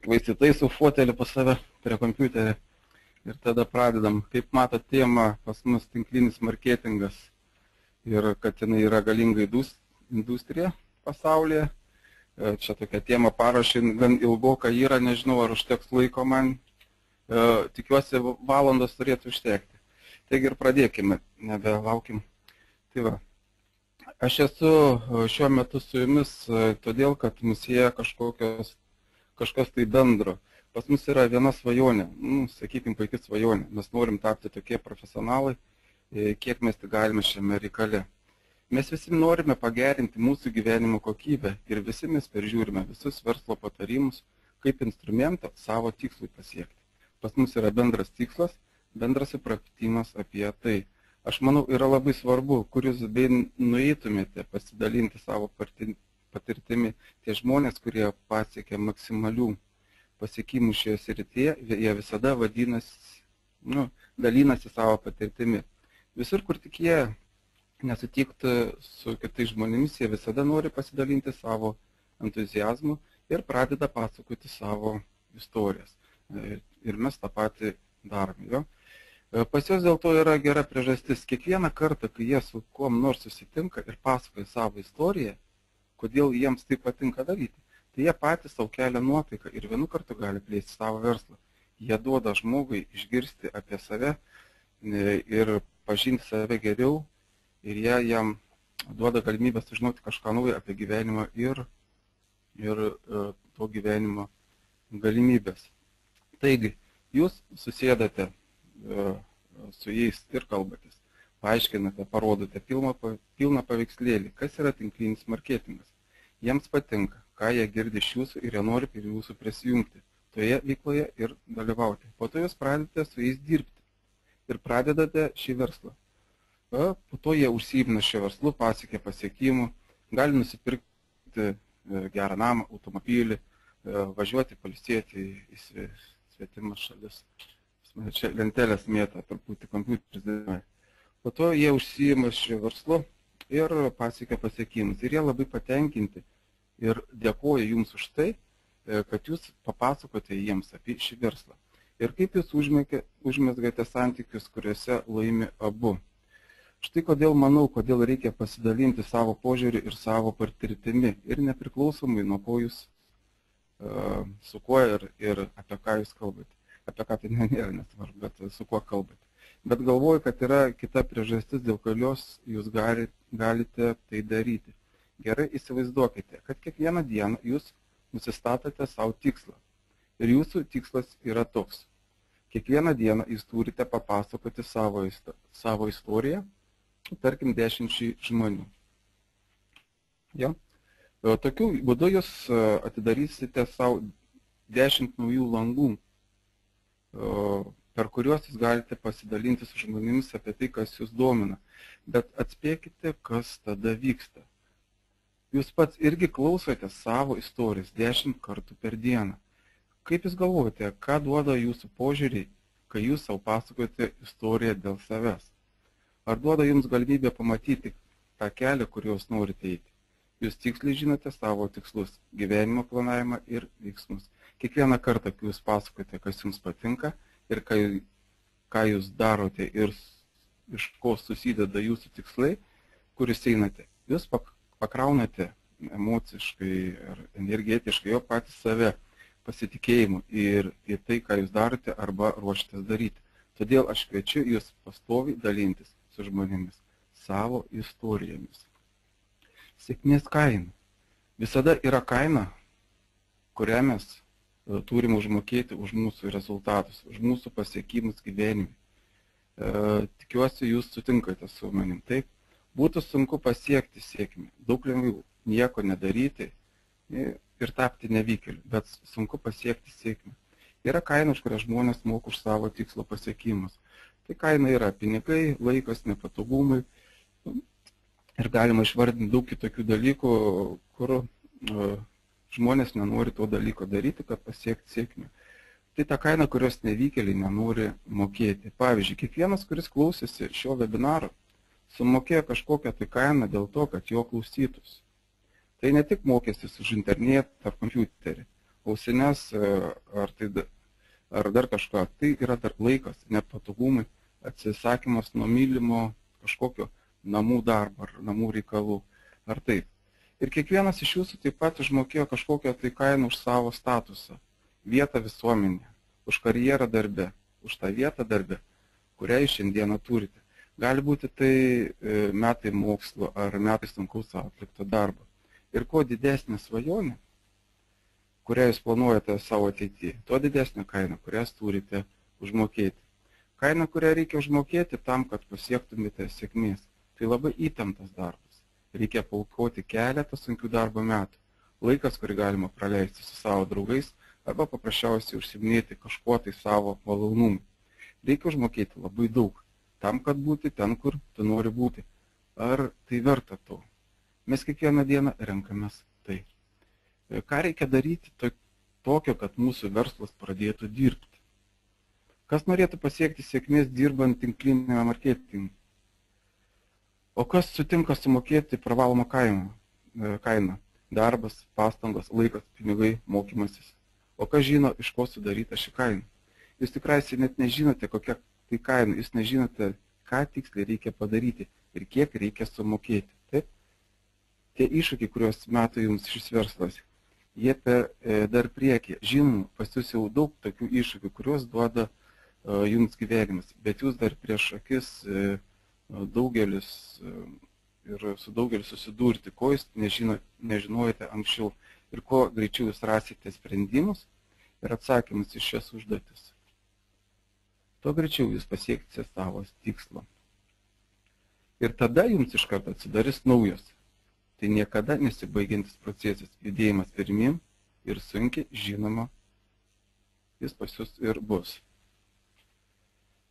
va įsitaisiu fotelį pas save prie kompiuterio ir tada pradedam. Kaip matot, tema pas mus tinklinis marketingas ir kad jinai yra galinga industrija pasaulyje. Čia tokia tema parašė, gan ilgoka yra, nežinau, ar užteks laiko man. Tikiuosi, valandos turėtų užtekti. Taigi ir pradėkime, nebelaukim. Tai va, aš esu šiuo metu su jumis todėl, kad mus sieja kažkas tai bendro. Pas mus yra viena svajonė, sakykime, puiki svajonė. Mes norim tapti tokie profesionalai, kiek mes tik galime šiame reikale. Mes visi norime pagerinti mūsų gyvenimo kokybę ir visi mes peržiūrime visus verslo patarimus kaip instrumentą savo tikslui pasiekti. Pas mus yra bendras tikslas, bendras supratimas apie tai. Aš manau, yra labai svarbu, kur jūs bei nueitumėte pasidalinti savo patirtimi. Tie žmonės, kurie pasiekia maksimalių pasiekimų šioje srityje, jie visada dalinasi savo patirtimi. Visur, kur tik jie nesutiktų su kitais žmonėmis, jie visada nori pasidalinti savo entuziazmu ir pradeda pasakoti savo istorijas. Ir mes tą patį darome. Jo? Pas juos dėl to yra gera priežastis. Kiekvieną kartą, kai jie su kuom nors susitinka ir pasakoja savo istoriją, kodėl jiems tai patinka daryti, tai jie patys savo kelia nuotaiką ir vienu kartu gali plėsti savo verslą. Jie duoda žmogui išgirsti apie save ir pažinti save geriau ir jie jam duoda galimybę sužinoti kažką naujo apie gyvenimą ir to gyvenimo galimybės. Taigi, jūs susėdate su jais ir kalbatės, paaiškinate, parodote pilną paveikslėlį, kas yra tinklinis marketingas. Jiems patinka, ką jie girdi iš jūsų ir jie nori prie jūsų prisijungti, toje veikloje ir dalyvauti. Po to jūs pradedate su jais dirbti ir pradedate šį verslą. Po to jie užsiimna šio verslu, pasiekia pasiekimų, gali nusipirkti gerą namą, automobilį, važiuoti, pailsėti į svetimas šalis. Čia lentelės mėta, truputį kompiuteris dėlioja. Po to jie užsiima šio verslu ir pasiekia pasiekimus. Ir jie labai patenkinti ir dėkoja jums už tai, kad jūs papasakote jiems apie šį verslą. Ir kaip jūs užmezgate santykius, kuriuose laimi abu. Štai kodėl manau, kodėl reikia pasidalinti savo požiūrį ir savo patirtimi. Ir nepriklausomai nuo ko jūs, su kuo ir apie ką jūs kalbate. Apie ką tai nėra nesvarbu, bet su kuo kalbate. Bet galvoju, kad yra kita priežastis, dėl kurios jūs galite tai daryti. Gerai įsivaizduokite, kad kiekvieną dieną jūs nusistatote savo tikslą. Ir jūsų tikslas yra toks. Kiekvieną dieną jūs turite papasakoti savo istoriją, tarkim, 10 žmonių. Ja? Tokiu būdu jūs atidarysite savo 10 naujų langų, per kuriuos jūs galite pasidalinti su žmonėmis apie tai, kas jūs domina. Bet atspėkite, kas tada vyksta. Jūs pats irgi klausote savo istorijas 10 kartų per dieną. Kaip jūs galvojate, ką duoda jūsų požiūriai, kai jūs savo pasakojate istoriją dėl savęs? Ar duoda jums galimybę pamatyti tą kelią, kuriuo jūs norite eiti? Jūs tiksliai žinote savo tikslus, gyvenimo planavimą ir veiksmus. Kiekvieną kartą, kai jūs pasakojate, kas jums patinka ir ką jūs darote ir iš ko susideda jūsų tikslai, kur jūs einate, jūs pakraunate emociškai ir energetiškai jo patys save pasitikėjimu ir į tai, ką jūs darote arba ruošitės daryti. Todėl aš kviečiu jūs pastoviai dalintis su žmonėmis savo istorijomis. Sėkmės kaina. Visada yra kaina, kurią mes turim užmokėti už mūsų rezultatus, už mūsų pasiekimus gyvenime. Tikiuosi, jūs sutinkate su manim. Taip, būtų sunku pasiekti sėkmę. Daug lengviau nieko nedaryti ir tapti nevykėliu, bet sunku pasiekti sėkmę. Yra kaina, už kurią žmonės moka už savo tikslo pasiekimus. Tai kaina yra pinigai, laikas, nepatogumai. Ir galima išvardinti daug kitokių dalykų, kur žmonės nenori to dalyko daryti, kad pasiekti sėkmę. Tai ta kaina, kurios nevykėliai nenori mokėti. Pavyzdžiui, kiekvienas, kuris klausėsi šio webinaro, sumokėjo kažkokią tai kainą dėl to, kad jo klausytųsi. Tai ne tik mokestis už internetą ar kompiuterį, ausines ar dar kažką. Tai yra dar laikas, nepatogumai, atsisakymas nuo mylimo kažkokio namų darbo ar namų reikalų. Ar taip. Ir kiekvienas iš jūsų taip pat užmokėjo kažkokią tai kainą už savo statusą, vietą visuomenėje, už karjerą darbe, už tą vietą darbe, kurią jūs šiandieną turite. Gali būti tai metai mokslo ar metai sunkaus atlikto darbo. Ir kuo didesnė svajonė, kurią jūs planuojate savo ateityje, tuo didesnė kaina, kurią turite užmokėti. Kaina, kurią reikia užmokėti tam, kad pasiektumėte sėkmės, tai labai įtemptas darbas. Reikia paaukoti keletą sunkių darbo metų. Laikas, kurį galima praleisti su savo draugais arba paprasčiausiai užsiiminėti kažkuo tai savo malonumui. Reikia užmokėti labai daug, tam, kad būti ten, kur tu nori būti. Ar tai verta to? Mes kiekvieną dieną renkamės tai. Ką reikia daryti tokio, kad mūsų verslas pradėtų dirbti? Kas norėtų pasiekti sėkmės dirbant tinkliniame marketinge? O kas sutinka sumokėti privalomą kainą? Darbas, pastangos, laikas, pinigai, mokymasis. O kas žino, iš ko sudaryta ši kaina? Jūs tikriausiai net nežinote, kokia tai kaina. Jūs nežinote, ką tiksliai reikia padaryti ir kiek reikia sumokėti. Taip? Tie iššūkiai, kuriuos metu jums šis verslas, jie dar priekį. Žinoma, pas jūs jau daug tokių iššūkių, kuriuos duoda jums gyvenimas. Bet jūs dar prieš akis daugelis ir su daugeliu susidurti, ko jūs nežinojate anksčiau ir kuo greičiau jūs rasite sprendimus ir atsakymus iš šias užduotis, tuo greičiau jūs pasieksite savo tikslą. Ir tada jums iš karto atsidarys naujos. Tai niekada nesibaigiantis procesas, judėjimas pirmin ir sunkiai žinoma, jis pas jūs ir bus.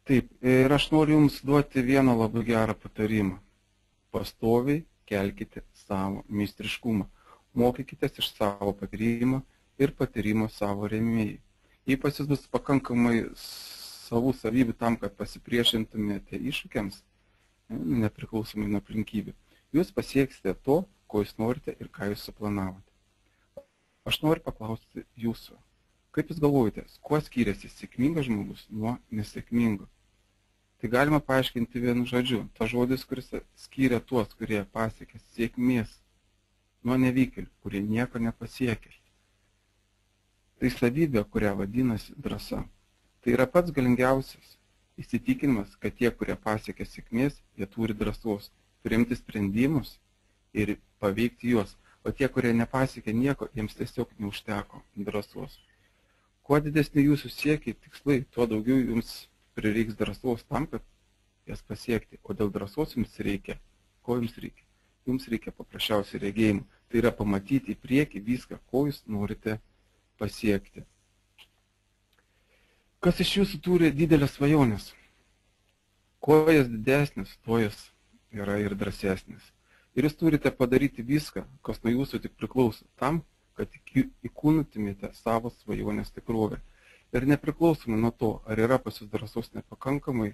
Taip, ir aš noriu jums duoti vieną labai gerą patarimą. Pastoviai kelkite savo meistriškumą. Mokykitės iš savo patyrimo ir patyrimo savo rėmėjai. Jei pas jūs bus pakankamai savų savybių tam, kad pasipriešintumėte iššūkiams, nepriklausomai nuo aplinkybių, jūs pasieksite to, ko jūs norite ir ką jūs suplanavote. Aš noriu paklausti jūsų. Kaip jūs galvojate, kuo skiriasi sėkmingas žmogus nuo nesėkmingo? Tai galima paaiškinti vienu žodžiu. Ta žodis, kuris skiria tuos, kurie pasiekė sėkmės, nuo nevykėlių, kurie nieko nepasiekė. Tai savybė, kurią vadinasi drąsa. Tai yra pats galingiausias įsitikinimas, kad tie, kurie pasiekė sėkmės, jie turi drąsos, priimti sprendimus ir paveikti juos. O tie, kurie nepasiekė nieko, jiems tiesiog neužteko drąsos. Kuo didesni jūsų siekiai, tikslai, tuo daugiau jums prireiks drąsos tam, kad jas pasiekti. O dėl drąsos jums reikia. Ko jums reikia? Jums reikia paprasčiausiai regėjimų. Tai yra pamatyti į priekį viską, ko jūs norite pasiekti. Kas iš jūsų turi didelės svajonės? Kuo jas didesnis, tuo jas yra ir drąsesnis. Ir jūs turite padaryti viską, kas nuo jūsų tik priklauso, tam, kad įkūnytumėte savo svajonės tikrovę. Ir nepriklausomai nuo to, ar yra pas jūs drąsos nepakankamai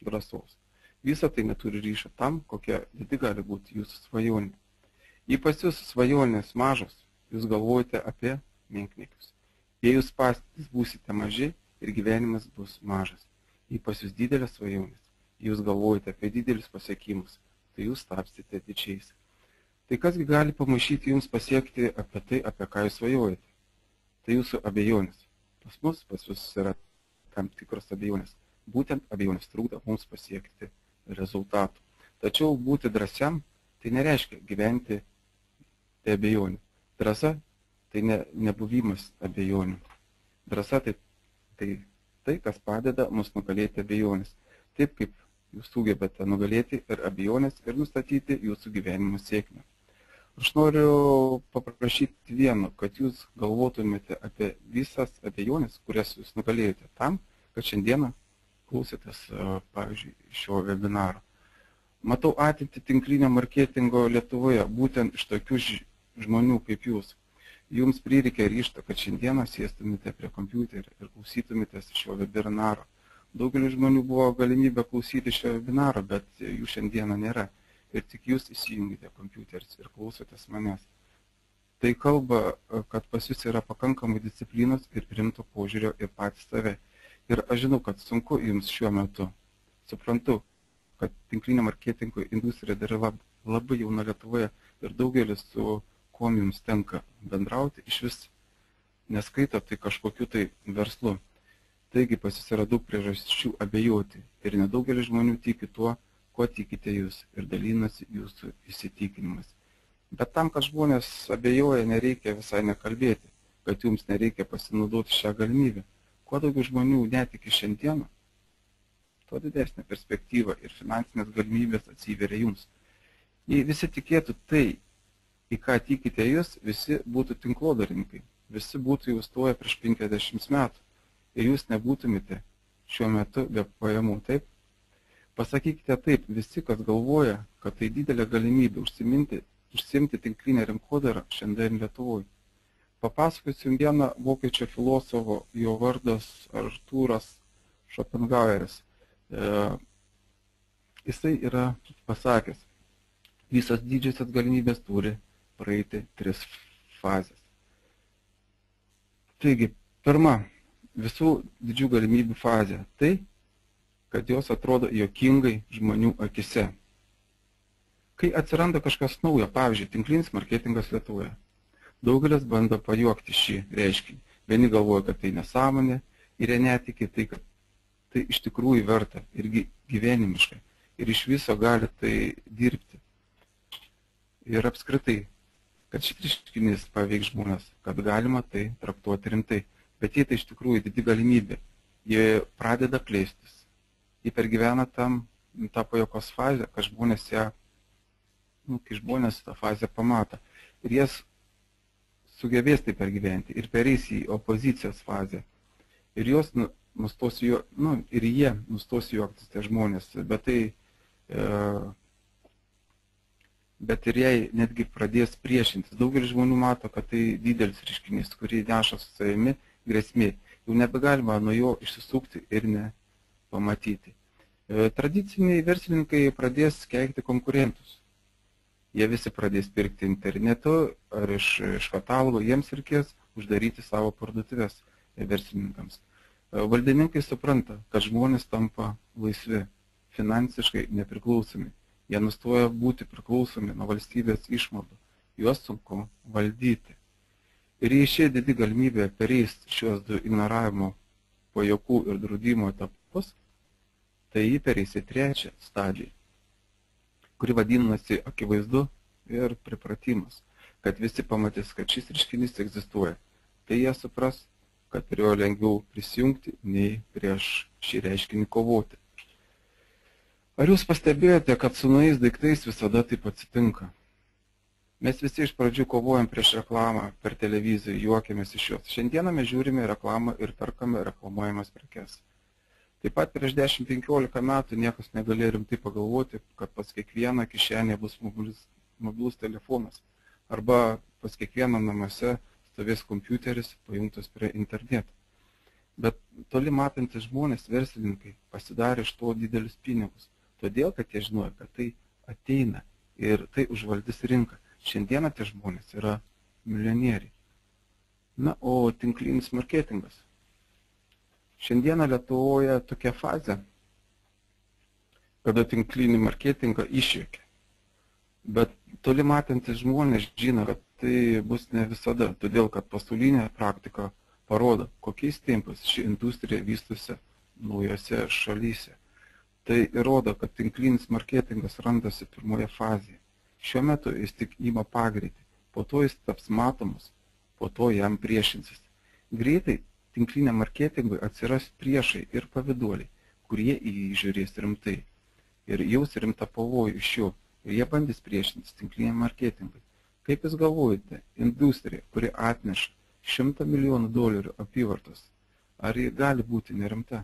drąsos. Visa tai neturi ryšio tam, kokia didi gali būti jūsų svajonė. Jei pas jūs svajonės mažos, jūs galvojate apie menkniekius. Jei jūs patys būsite maži ir gyvenimas bus mažas. Jei pas jūs didelės svajonės, jūs galvojate apie didelius pasiekimus, tai jūs tapsite didžiais. Tai kasgi gali pamaišyti jums pasiekti apie tai, apie ką jūs svajojate? Tai jūsų abejonės. Pas jūs yra tam tikros abejonės. Būtent abejonės trukdo mums pasiekti rezultatų. Tačiau būti drąsiam, tai nereiškia gyventi be abejonių. Drąsa tai nebuvimas abejonių. Drąsa tai, kas padeda mums nugalėti abejonės. Taip kaip jūs sugebate nugalėti ir abejonės ir nustatyti jūsų gyvenimo sėkmę. Aš noriu paprašyti vieno, kad jūs galvotumėte apie visas abejonės, kurias jūs nugalėjote tam, kad šiandieną klausėtės, pavyzdžiui, šio webinaro. Matau ateitį tinklinio marketingo Lietuvoje, būtent iš tokių žmonių kaip jūs. Jums prireikia ryžto, kad šiandieną sėstumėte prie kompiuterio ir klausytumėtės šio webinaro. Daugelis žmonių buvo galimybė klausyti šio webinaro, bet jų šiandieną nėra. Ir tik jūs įsijungite kompiuteris ir klausotės manęs. Tai kalba, kad pas jūs yra pakankamai disciplinos ir rimto požiūrio į patį save. Ir aš žinau, kad sunku jums šiuo metu. Suprantu, kad tinklinio marketingo industrija dar labai jauna Lietuvoje ir daugelis su kuom jums tenka bendrauti iš vis neskaito tai kažkokiu tai verslu. Taigi pas jūs yra daug priežasčių abejoti ir nedaugelis žmonių tiki tuo, kuo tikite jūs ir dalinasi jūsų įsitikinimas. Bet tam, kad žmonės abejoja, nereikia visai nekalbėti, kad jums nereikia pasinaudoti šią galimybę. Kuo daugiau žmonių netiki šiandieną, tuo didesnė perspektyva ir finansinės galimybės atsiveria jums. Jei visi tikėtų tai, į ką tikite jūs, visi būtų tinklodarininkai, visi būtų jau stoję prieš 50 metų ir jūs nebūtumėte šiuo metu be pajamų, taip? Pasakykite taip, visi, kas galvoja, kad tai didelė galimybė užsiimti tinklinę rinkodarą šiandien Lietuvoje. Papasakosiu jums vieną vokiečių filosofo, jo vardas Artūras Šopenhaueris. Jisai yra pasakęs, visos didžiosios galimybės turi praeiti 3 fazės. Taigi, pirma, visų didžių galimybių fazė - tai, kad jos atrodo juokingai žmonių akise. Kai atsiranda kažkas naujo, pavyzdžiui, tinklinis marketingas Lietuvoje, daugelis bando pajuokti šį reiškinį. Vieni galvoja, kad tai nesąmonė ir jie netiki tai, kad tai iš tikrųjų verta ir gyvenimiška ir iš viso gali tai dirbti. Ir apskritai, kad šis reiškinys paveiks žmonės, kad galima tai traktuoti rimtai. Bet jei tai iš tikrųjų didi galimybė, jie pradeda plėstis. Jie pergyvena tą pajuokos fazę, kad žmonės kai žmonės tą fazę pamato. Ir jas sugebės tai pergyventi ir pereis į opozicijos fazę. Ir jie nustos juoktis tie žmonės, bet ir jei netgi pradės priešintis. Daugelis žmonių mato, kad tai didelis reiškinys, kurį neša su savimi grėsmė. Jau nebegalima nuo jo išsisukti ir nepamatyti. Tradiciniai verslininkai pradės keikti konkurentus. Jie visi pradės pirkti internetu ar iš katalogo, jiems reikės uždaryti savo parduotuvės verslininkams. Valdininkai supranta, kad žmonės tampa laisvi, finansiškai nepriklausomi. Jie nustoja būti priklausomi nuo valstybės išmokų. Juos sunku valdyti. Ir jei ši didi galimybė pereis šios 2 ignoravimo, pajuokų ir draudimo etapus, tai jį pereis į 3 stadiją, kuri vadinasi akivaizdu ir pripratimas, kad visi pamatys, kad šis reiškinys egzistuoja. Tai jie supras, kad prie jo lengviau prisijungti, nei prieš šį reiškinį kovoti. Ar jūs pastebėjote, kad su naujais daiktais visada taip atsitinka? Mes visi iš pradžių kovojam prieš reklamą per televiziją, juokiamės iš jos. Šiandieną mes žiūrime reklamą ir perkame reklamuojamas prekes. Taip pat prieš 10-15 metų niekas negalėjo rimtai pagalvoti, kad pas kiekvieną kišenę bus mobilus telefonas arba pas kiekvieną namuose stovės kompiuteris pajungtas prie interneto. Bet toli matantis žmonės, verslininkai, pasidarė iš to didelius pinigus, todėl kad jie žinojo, kad tai ateina ir tai užvaldys rinką. Šiandieną tie žmonės yra milijonieriai. Na, o tinklinis marketingas. Šiandieną Lietuvoje tokia fazė, kada tinklinį marketingą išjuokia. Bet toli matantis žmonės žino, kad tai bus ne visada, todėl kad pasaulinė praktika parodo, kokiais tempais ši industrija vystosi naujose šalyse. Tai įrodo, kad tinklinis marketingas randasi pirmoje fazėje. Šiuo metu jis tik ima pagreitį, po to jis taps matomas, po to jam priešinsis. Greitai tinkliniam marketingui atsiras priešai ir paviduoliai, kurie į jį žiūrės rimtai ir jaus rimtą pavojų iš jo, ir jie bandys priešintis tinkliniam marketingui. Kaip jūs galvojate, industrija, kuri atneša $100 milijonų apyvartos, ar ji gali būti nerimta?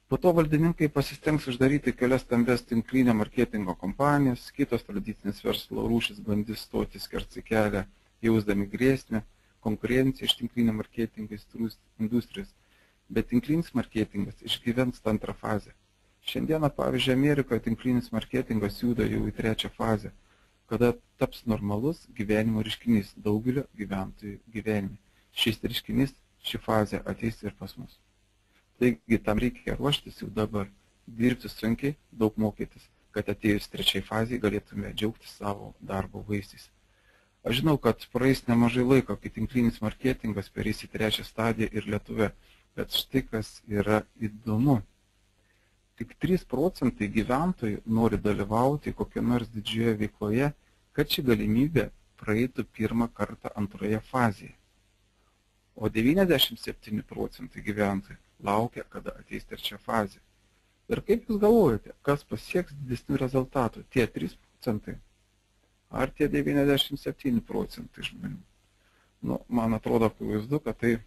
Po to valdininkai pasistengs uždaryti kelias stambes tinklinio marketingo kompanijas, kitos tradicinės verslo rūšis bandys stoti skersai kelią, jausdami grėsmę, konkurenciją iš tinklinio marketingo industrijos, bet tinklinis marketingas išgyvens tą antrą fazę. Šiandieną, pavyzdžiui, Amerikoje tinklinis marketingas juda jau į 3 fazę. kada taps normalus gyvenimo reiškinys daugelio gyventojų gyvenime. Šis reiškinys, ši fazė ateis ir pas mus. Taigi tam reikia ruoštis jau dabar, dirbti sunkiai, daug mokytis, kad atėjus trečiai fazai galėtume džiaugtis savo darbo vaisiais. Aš žinau, kad praeis nemažai laiko, kai tinklinis marketingas perės į trečią stadiją ir Lietuvoje, bet štai kas yra įdomu. Tik 3% gyventojų nori dalyvauti kokio nors didžioje veikloje, kad ši galimybė praeitų pirmą kartą antroje fazėje. O 97% gyventojų laukia, kada ateis trečia fazė. Ir kaip jūs galvojate, kas pasieks didesnių rezultatų, tie 3% ar tie 97% žmonių? Man atrodo akivaizdu, kad tai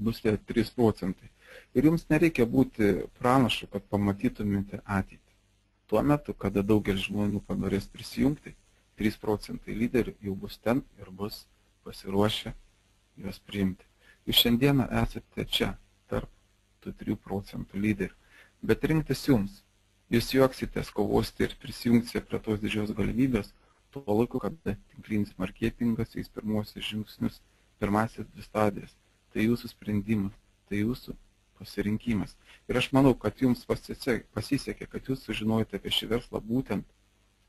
bus tie 3%. Ir jums nereikia būti pranašu, kad pamatytumėte ateitį. Tuo metu, kada daugelis žmonių panorės prisijungti, 3% lyderių jau bus ten ir bus pasiruošę juos priimti. Jūs šiandieną esate čia, tarp tų 3% lyderių. Bet rinktis jums. Jūs juoksitės, kovosite ir prisijungsite prie tos didžios galimybės, tuo laiku, kada tinklinis marketingas eis pirmuosius žingsnius, pirmasis 2 stadijas. Tai jūsų sprendimas, tai jūsų pasirinkimas. Ir aš manau, kad jums pasisekė, kad jūs sužinojote apie šį verslą būtent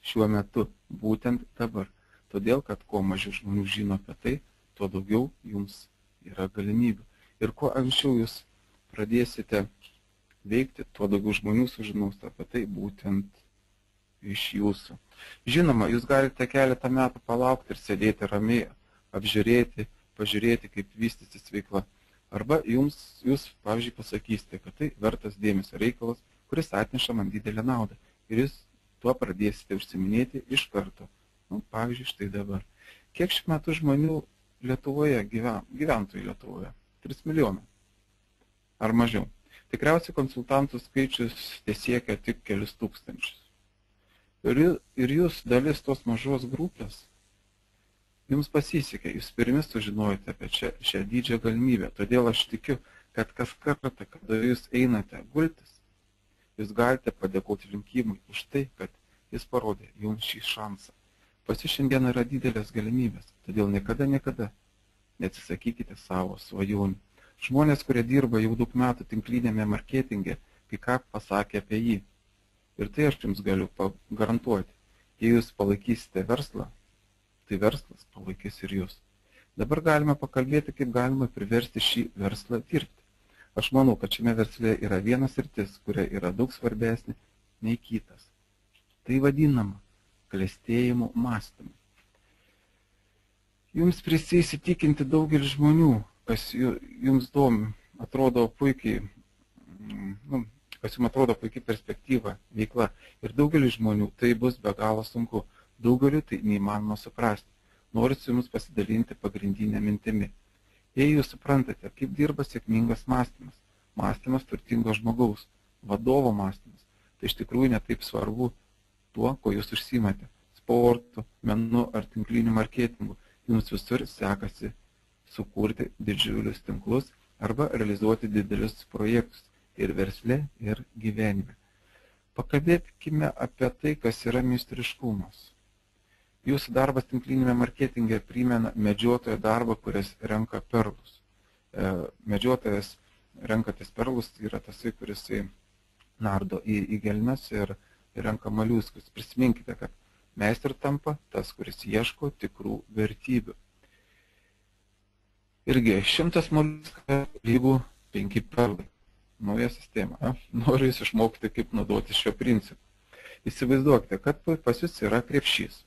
šiuo metu, būtent dabar. Todėl, kad kuo mažiau žmonių žino apie tai, tuo daugiau jums yra galimybių. Ir kuo anksčiau jūs pradėsite veikti, tuo daugiau žmonių sužinos apie tai būtent iš jūsų. Žinoma, jūs galite keletą metų palaukti ir sėdėti ramiai, apžiūrėti, pažiūrėti, kaip vystysis veikla. Arba jūs, pavyzdžiui, pasakysite, kad tai vertas dėmesio reikalas, kuris atneša man didelę naudą. Ir jūs tuo pradėsite užsiminėti iš karto. Pavyzdžiui, štai dabar. Kiek šiuo metu žmonių Lietuvoje, gyventojų Lietuvoje? 3 milijonai. Ar mažiau? Tikriausiai konsultantų skaičius siekia tik kelius tūkstančius. Ir jūs dalis tos mažos grupės, jums pasisekė, jūs pirmi sužinojate apie šią didžią galimybę. Todėl aš tikiu, kad kas kartą, kada jūs einate gultis, jūs galite padėkoti linkimui už tai, kad jis parodė jums šį šansą. Pas jūs šiandien yra didelės galimybės, todėl niekada neatsisakykite savo svajonių. Žmonės, kurie dirba jau daug metų tinklinėme marketinge, kai ką pasakė apie jį. Ir tai aš jums galiu garantuoti. Jei jūs palaikysite verslą, tai verslas palaikys ir jūs. Dabar galime pakalbėti, kaip galima priversti šį verslą dirbti. Aš manau, kad šiame versle yra vienas sritis, kuria yra daug svarbesnė nei kitas. Tai vadinama klestėjimo mąstymu. Jums įsitikinti daugelį žmonių, kas jums atrodo puikiai, kas jums atrodo puikiai perspektyva, veikla. Ir daugelį žmonių tai bus be galo sunku. Daugeliu tai neįmanoma suprasti. Noriu su jums pasidalinti pagrindinę mintimi. Jei jūs suprantate, kaip dirba sėkmingas mąstymas, mąstymas turtingo žmogaus, vadovo mąstymas, tai iš tikrųjų netaip svarbu tuo, ko jūs užsiimate, sportu, menu ar tinkliniu marketingu. Jums visur sekasi sukurti didžiulius tinklus arba realizuoti didelius projektus ir versle, ir gyvenime. Pakalbėkime apie tai, kas yra meistriškumas. Jūsų darbas tinklinėme marketinge primena medžiotojo darbą, kuris renka perlus. Medžiotojas renkantis perlus yra tasai, kuris nardo į gelmes ir renka moliuskus. Prisiminkite, kad meistru tampa tas, kuris ieško tikrų vertybių. Irgi 100 moliuskų lygų 5 perlai. Nauja sistema. Noriu jūs išmokti, kaip naudoti šio principu. Įsivaizduokite, kad pas jūs yra krepšys,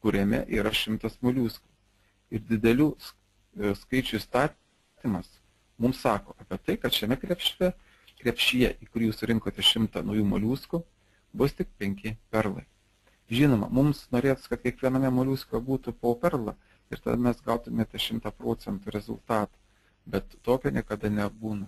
kuriame yra 100 moliuskų. Ir didelių skaičių statymas mums sako apie tai, kad šiame krepšyje, į kurį jūs rinkote 100 naujų moliuskų, bus tik 5 perlai. Žinoma, mums norėtų, kad kiekviename moliusko būtų po perlą ir tada mes gautumėte 100% rezultatą. Bet tokio niekada nebūna.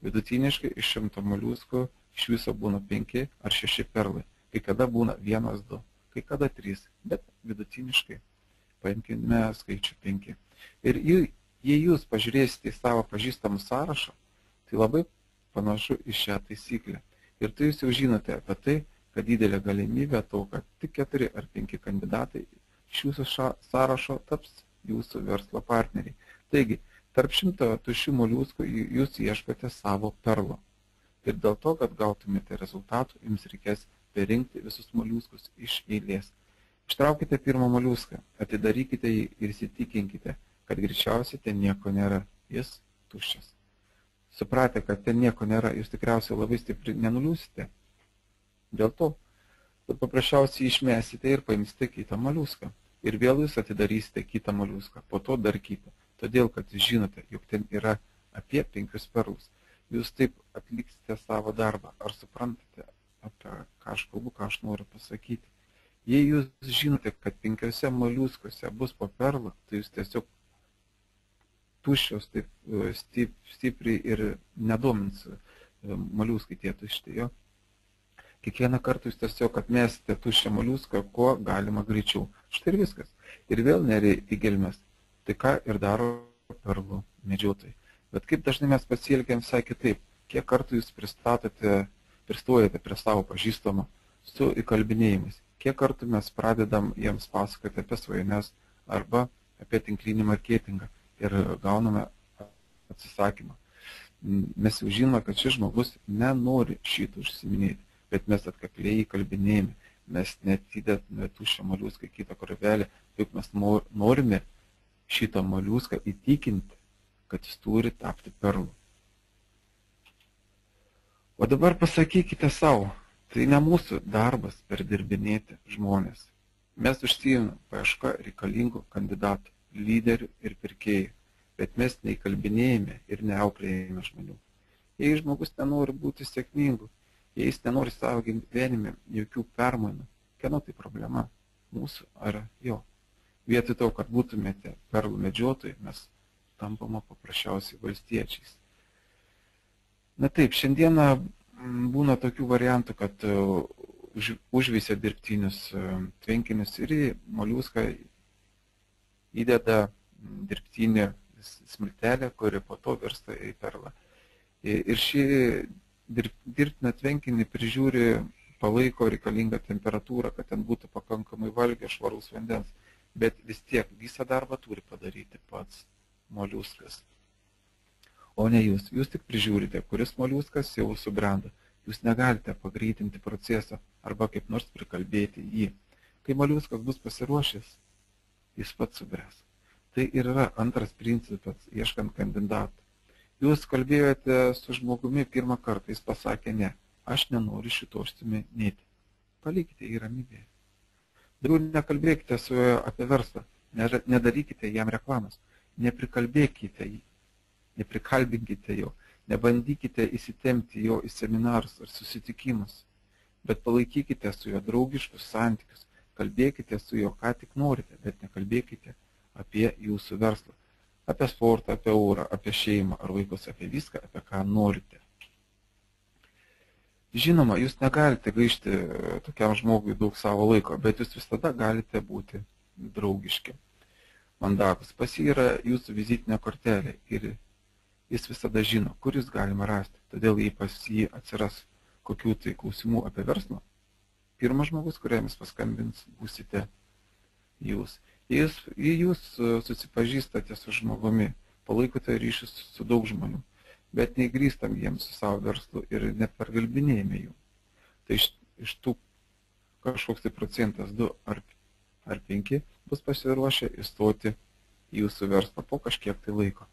Vidutiniškai iš 100 moliuskų iš viso būna 5 ar 6 perlai. Kai kada būna 1, 2. Kai kada 3, bet vidutiniškai paimkime skaičių 5. Ir jei jūs pažiūrėsite į savo pažįstamų sąrašą, tai labai panašu į šią taisyklę. Ir tai jūs jau žinote apie tai, kad didelė galimybė to, kad tik 4 ar 5 kandidatai iš jūsų sąrašo taps jūsų verslo partneriai. Taigi, tarp 100 tuščių moliuskų jūs ieškote savo perlo. Ir dėl to, kad gautumėte rezultatų, jums reikės perinkti visus moliuskus iš eilės. Ištraukite pirmą moliuską, atidarykite jį ir įsitikinkite, kad greičiausiai ten nieko nėra, jis tuščias. Supratę, kad ten nieko nėra, jūs tikriausiai labai stipriai nenuliūsite. Dėl to, kad paprasčiausiai išmesite ir paimsite kitą moliuską. Ir vėl jūs atidarysite kitą moliuską, po to dar kitą. Todėl, kad jūs žinote, jog ten yra apie 5 perlus. Jūs taip atliksite savo darbą. Ar suprantate, apie ką aš kalbu, ką aš noriu pasakyti? Jei jūs žinote, kad 5 moliuskuose bus po perlą, tai jūs tiesiog tuščios taip stipriai ir nedomins moliuskai tie tušti. Jo? Kiekvieną kartą jūs tiesiog atmesite tuščią moliuską, kuo galima greičiau. Štai ir viskas. Ir vėl neriai į gelmes. Tai ką ir daro perlų medžiotojai. Bet kaip dažnai mes pasielgiam visai kitaip. Kiek kartų jūs pristojate prie savo pažįstamą su įkalbinėjimais. Kiek kartų mes pradedam jiems pasakoti apie svajones arba apie tinklinį marketingą ir gauname atsisakymą. Mes jau žinome, kad šis žmogus nenori šito užsiminėti, bet mes atkakliai įkalbinėjame. Mes netidedame tuščią moliuską į kitą korvelę, juk mes norime šitą moliuską įtikinti, kad jis turi tapti perlu. O dabar pasakykite savo, tai ne mūsų darbas perdirbinėti žmonės. Mes užsiimame paiešką reikalingų kandidatų, lyderių ir pirkėjų, bet mes neįkalbinėjame ir neauklėjame žmonių. Jei žmogus nenori būti sėkmingu, jei jis nenori savo gyvenime jokių permainų, kieno tai problema, mūsų ar jo. Vietoj to, kad būtumėte perlų medžiotojai, mes tampama paprasčiausiai valstiečiais. Na taip, šiandieną būna tokių variantų, kad užveisia dirbtinius tvenkinius ir į moliuską įdeda dirbtinį smiltelę, kuri po to virsta į perlą. Ir šį dirbtiną tvenkinį prižiūri, palaiko reikalingą temperatūrą, kad ten būtų pakankamai valgio, švarus vandens. Bet vis tiek visą darbą turi padaryti pats moliuskas. O ne jūs. Jūs tik prižiūrite, kuris moliuskas jau subrendo. Jūs negalite pagreitinti procesą arba kaip nors prikalbėti jį. Kai moliuskas bus pasiruošęs, jis pats subręs. Tai ir yra antras principas, ieškant kandidatų. Jūs kalbėjote su žmogumi pirmą kartą, jis pasakė ne, aš nenoriu šito užsiminėti. Palikite jį ramybėje. Daugiau nekalbėkite su juo apie verslą, nedarykite jam reklamos, neprikalbėkite jį, neprikalbinkite jo, nebandykite įsitempti jo į seminarus ar susitikimus, bet palaikykite su juo draugiškus santykius, kalbėkite su juo ką tik norite, bet nekalbėkite apie jūsų verslą, apie sportą, apie orą, apie šeimą ar vaikus, apie viską, apie ką norite. Žinoma, jūs negalite gaišti tokiam žmogui daug savo laiko, bet jūs visada galite būti draugiški, mandagus. Pas jį yra jūsų vizitinė kortelė ir jis visada žino, kur jūs galima rasti. Todėl, jei pas jį atsiras kokių tai klausimų apie verslą, pirmas žmogus, kuriam jis paskambins, būsite jūs. Jei jūs susipažįstate su žmogumi, palaikote ryšius su daug žmonių, bet neįgrįstam jiems su savo verslu ir nepergalbinėjame jų. Tai iš tų kažkoks tai procentas 2 ar 5 bus pasiruošę įstoti į jūsų verslą po kažkiek tai laiko.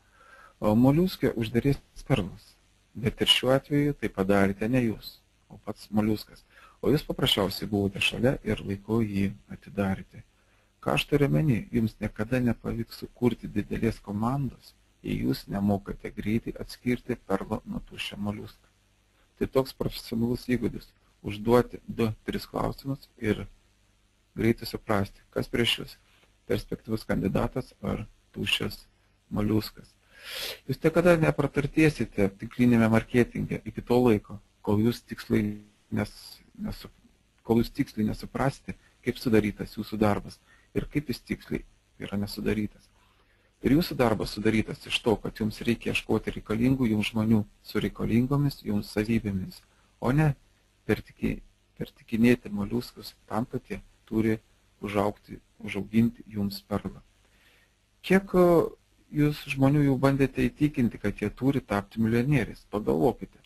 O moliuskė uždarės perlus, bet ir šiuo atveju tai padarėte ne jūs, o pats moliuskas. O jūs paprasčiausiai buvote šalia ir laiku jį atidarėte. Ką aš turiu omeny, jums niekada nepavyks sukurti didelės komandos, jei jūs nemokate greitai atskirti perlą nuo tuščio moliuską. Tai toks profesionalus įgūdis – užduoti 2-3 klausimus ir greitai suprasti, kas prieš jūs – perspektyvus kandidatas ar tuščias moliuskas. Jūs niekada nepraturtėsite tinklinėme marketinge iki to laiko, kol jūs tiksliai nesuprasite, kaip sudarytas jūsų darbas ir kaip jis tiksliai yra nesudarytas. Ir jūsų darbas sudarytas iš to, kad jums reikia ieškoti reikalingų jums žmonių su reikalingomis jums savybėmis, o ne pertikinėti moliuskus tam, kad jie turi užauginti jums perlą. Kiek jūs žmonių jau bandėte įtikinti, kad jie turi tapti milijonieriais? Pagalvokite.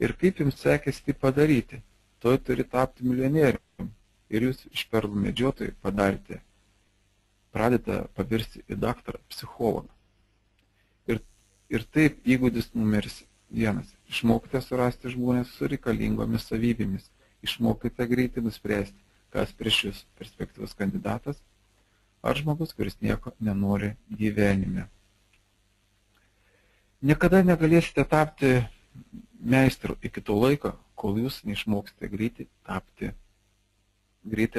Ir kaip jums sekėsi tai padaryti? Tuoj turi tapti milijonieriumi. Ir jūs iš perlų medžiotojų pradėte pavirsti į daktarą psichologą. Ir taip įgūdis numeris 1. Išmokite surasti žmonės su reikalingomis savybėmis. Išmokite greitai nuspręsti, kas prieš jūs perspektyvus kandidatas ar žmogus, kuris nieko nenori gyvenime. Niekada negalėsite tapti meistru iki to laiko, kol jūs neišmoksite greitai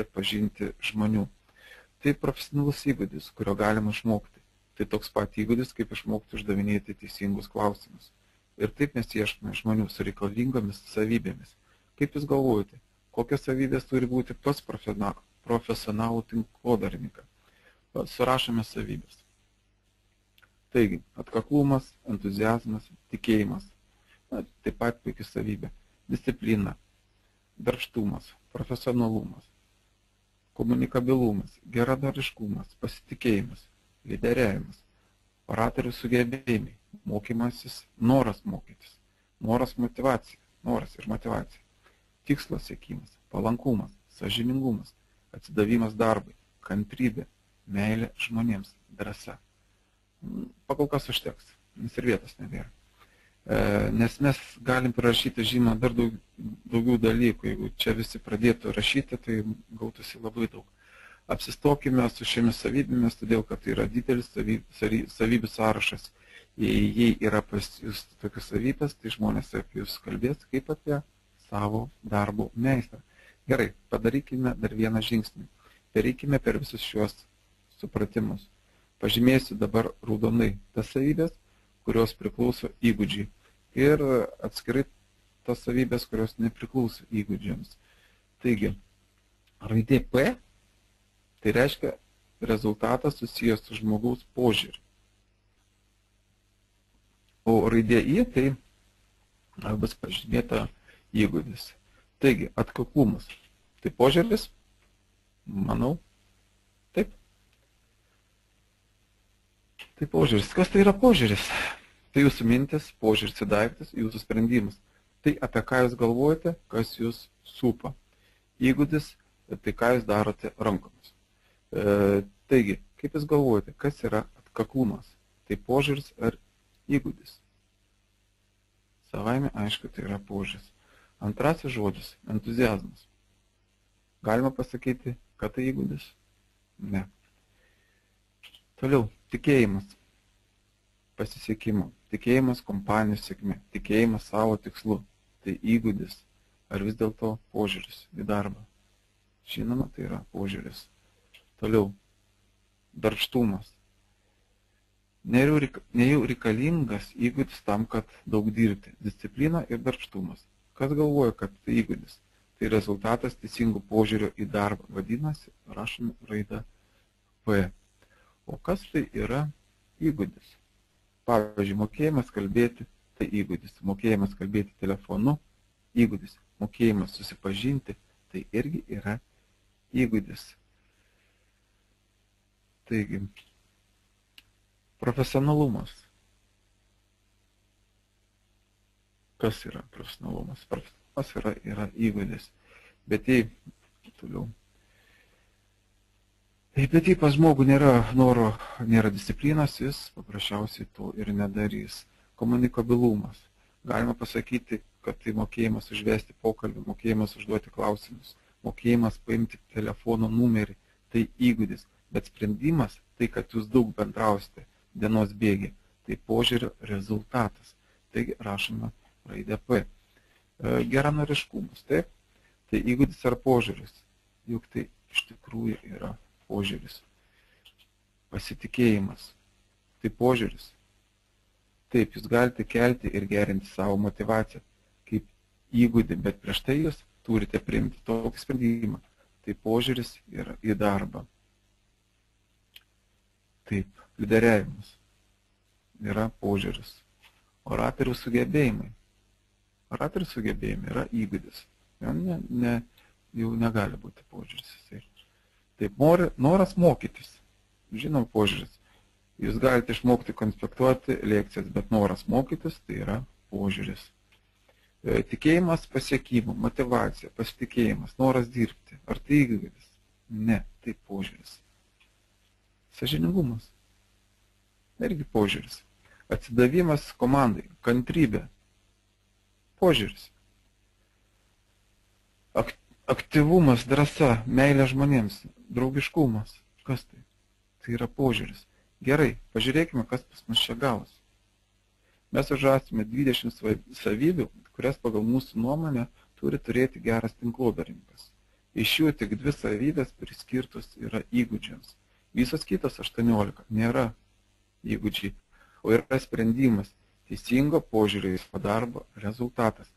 atpažinti žmonių. Tai profesionalus įgūdis, kurio galima išmokti. Tai toks pat įgūdis, kaip išmokti uždavinėti teisingus klausimus. Ir taip mes ieškome žmonių su reikalingomis savybėmis. Kaip jūs galvojate, kokios savybės turi būti pas profesionalų tinklodarininką? Surašome savybės. Taigi, atkaklumas, entuziazmas, tikėjimas. Taip pat puikia savybė. Disciplina, darbštumas, profesionalumas, komunikabilumas, geranoriškumas, pasitikėjimas, lyderiavimas, oratorių sugebėjimai, mokymasis, noras mokytis, noras ir motyvacija, tikslo siekimas, palankumas, sąžiningumas, atsidavimas darbui, kantrybė, meilė žmonėms, drąsa. Pakol kas užteks, nes ir vietos nebėra. Nes mes galim parašyti žymą dar daugiau dalykų. Jeigu čia visi pradėtų rašyti, tai gautųsi labai daug. Apsistokime su šiomis savybėmis, todėl kad tai yra didelis savybių sąrašas. Jei yra pas jūs tokios savybės, tai žmonės apie jūs kalbės kaip apie savo darbo meistrą. Gerai, padarykime dar vieną žingsnį. Pereikime per visus šios supratimus. Pažymėsiu dabar raudonai tas savybės, kurios priklauso įgūdžiai. Ir atskirai tas savybės, kurios nepriklauso įgūdžiams. Taigi, raidė P, tai reiškia rezultatas susijęs su žmogaus požiūriu. O raidė I, tai bus pažymėta įgūdis. Taigi, atkaklumas. Tai požiūris? Manau, taip. Tai požiūris. Kas tai yra požiūris? Tai jūsų mintis, požiūris į daiktus, jūsų sprendimas. Tai apie ką jūs galvojate, kas jūs supa. Įgūdis, tai ką jūs darote rankomis. Taigi, kaip jūs galvojate, kas yra atkaklumas? Tai požiūris ar įgūdis? Savaime, aišku, tai yra požiūris. Antrasis žodis – entuziazmas. Galima pasakyti, kad tai įgūdis? Ne. Toliau, tikėjimas. Pasisekimo. Tikėjimas kompanijos sėkmė. Tikėjimas savo tikslu. Tai įgūdis. Ar vis dėlto požiūris į darbą? Žinoma, tai yra požiūris. Toliau, darbštumas. Nejau reikalingas įgūdis tam, kad daug dirbti. Disciplina ir darbštumas. Kas galvoja, kad tai įgūdis? Tai rezultatas teisingų požiūrio į darbą. Vadinasi, rašome raidą P. O kas tai yra įgūdis? Pavyzdžiui, mokėjimas kalbėti, tai įgūdis. Mokėjimas kalbėti telefonu, įgūdis. Mokėjimas susipažinti, tai irgi yra įgūdis. Taigi, profesionalumas. Kas yra profesionalumas? Profesionalumas yra įgūdis. Bet jei toliau. Bet jei pas žmogų nėra noro, nėra disciplinos, jis paprasčiausiai to ir nedarys. Komunikabilumas. Galima pasakyti, kad tai mokėjimas užvesti pokalbį, mokėjimas užduoti klausimus, mokėjimas paimti telefono numerį, tai įgūdis. Bet sprendimas, tai kad jūs daug bendrausite dienos bėgi, tai požiūrio rezultatas. Taigi rašome raidę P. Geranoriškumas, taip? Tai įgūdis ar požiūris? Juk tai iš tikrųjų yra požiūris. Pasitikėjimas. Tai požiūris. Taip, jūs galite kelti ir gerinti savo motivaciją kaip įgūdį, bet prieš tai jūs turite priimti tokį sprendimą. Tai požiūris yra į darbą. Taip, lyderiavimas yra požiūris. Oratorių sugebėjimai. Oratorių sugebėjimai yra įgūdis. jau negali būti požiūris. Taip, noras mokytis. Žinom, požiūris. Jūs galite išmokti konspektuoti lekcijas, bet noras mokytis tai yra požiūris. Tikėjimas pasiekimu, motivacija, pasitikėjimas, noras dirbti. Ar tai įgūdis? Ne, tai požiūris. Sąžiningumas. Irgi požiūris. Atsidavimas komandai, kantrybė. Požiūris. Aktyvumas, drąsa, meilė žmonėms, draugiškumas. Kas tai? Tai yra požiūris. Gerai, pažiūrėkime, kas pas mus čia gavos. Mes užrasime 20 savybių, kurias pagal mūsų nuomonę turi turėti geras tinklodarininkas. Iš jų tik 2 savybės priskirtos yra įgūdžiams. Visos kitos 18 nėra įgūdžiai, o yra sprendimas, teisingo požiūrio į savo darbo rezultatas.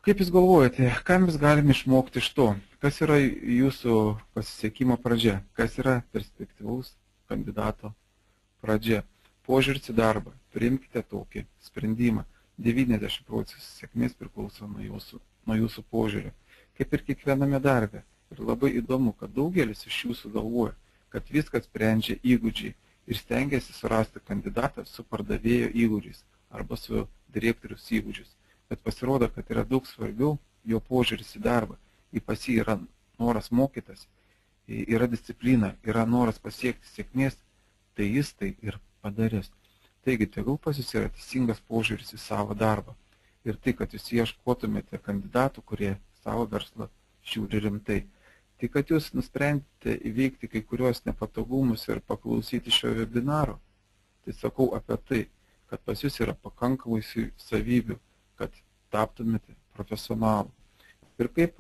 Kaip jūs galvojate, ką mes galime išmokti iš to? Kas yra jūsų pasisekimo pradžia? Kas yra perspektyvaus kandidato pradžia? Požiūris į darbą. Priimkite tokį sprendimą. 90% sėkmės priklauso nuo jūsų požiūrio. Kaip ir kiekviename darbe. Ir labai įdomu, kad daugelis iš jūsų galvoja, kad viskas sprendžia įgūdžiai ir stengiasi surasti kandidatą su pardavėjo įgūdžiais arba su direktoriaus įgūdžiais. Bet pasirodo, kad yra daug svarbiau jo požiūris į darbą. Į pas jį yra noras mokytas, yra disciplina, yra noras pasiekti sėkmės, tai jis tai ir padarys. Taigi, tegul pas jūs yra teisingas požiūris į savo darbą. Ir tai, kad jūs ieškotumėte kandidatų, kurie savo verslą žiūri rimtai. Tai, kad jūs nusprendėte įveikti kai kurios nepatogumus ir paklausyti šio webinaro, tai sakau apie tai, kad pas jūs yra pakankamai savybių, kad taptumėte profesionalu. Ir kaip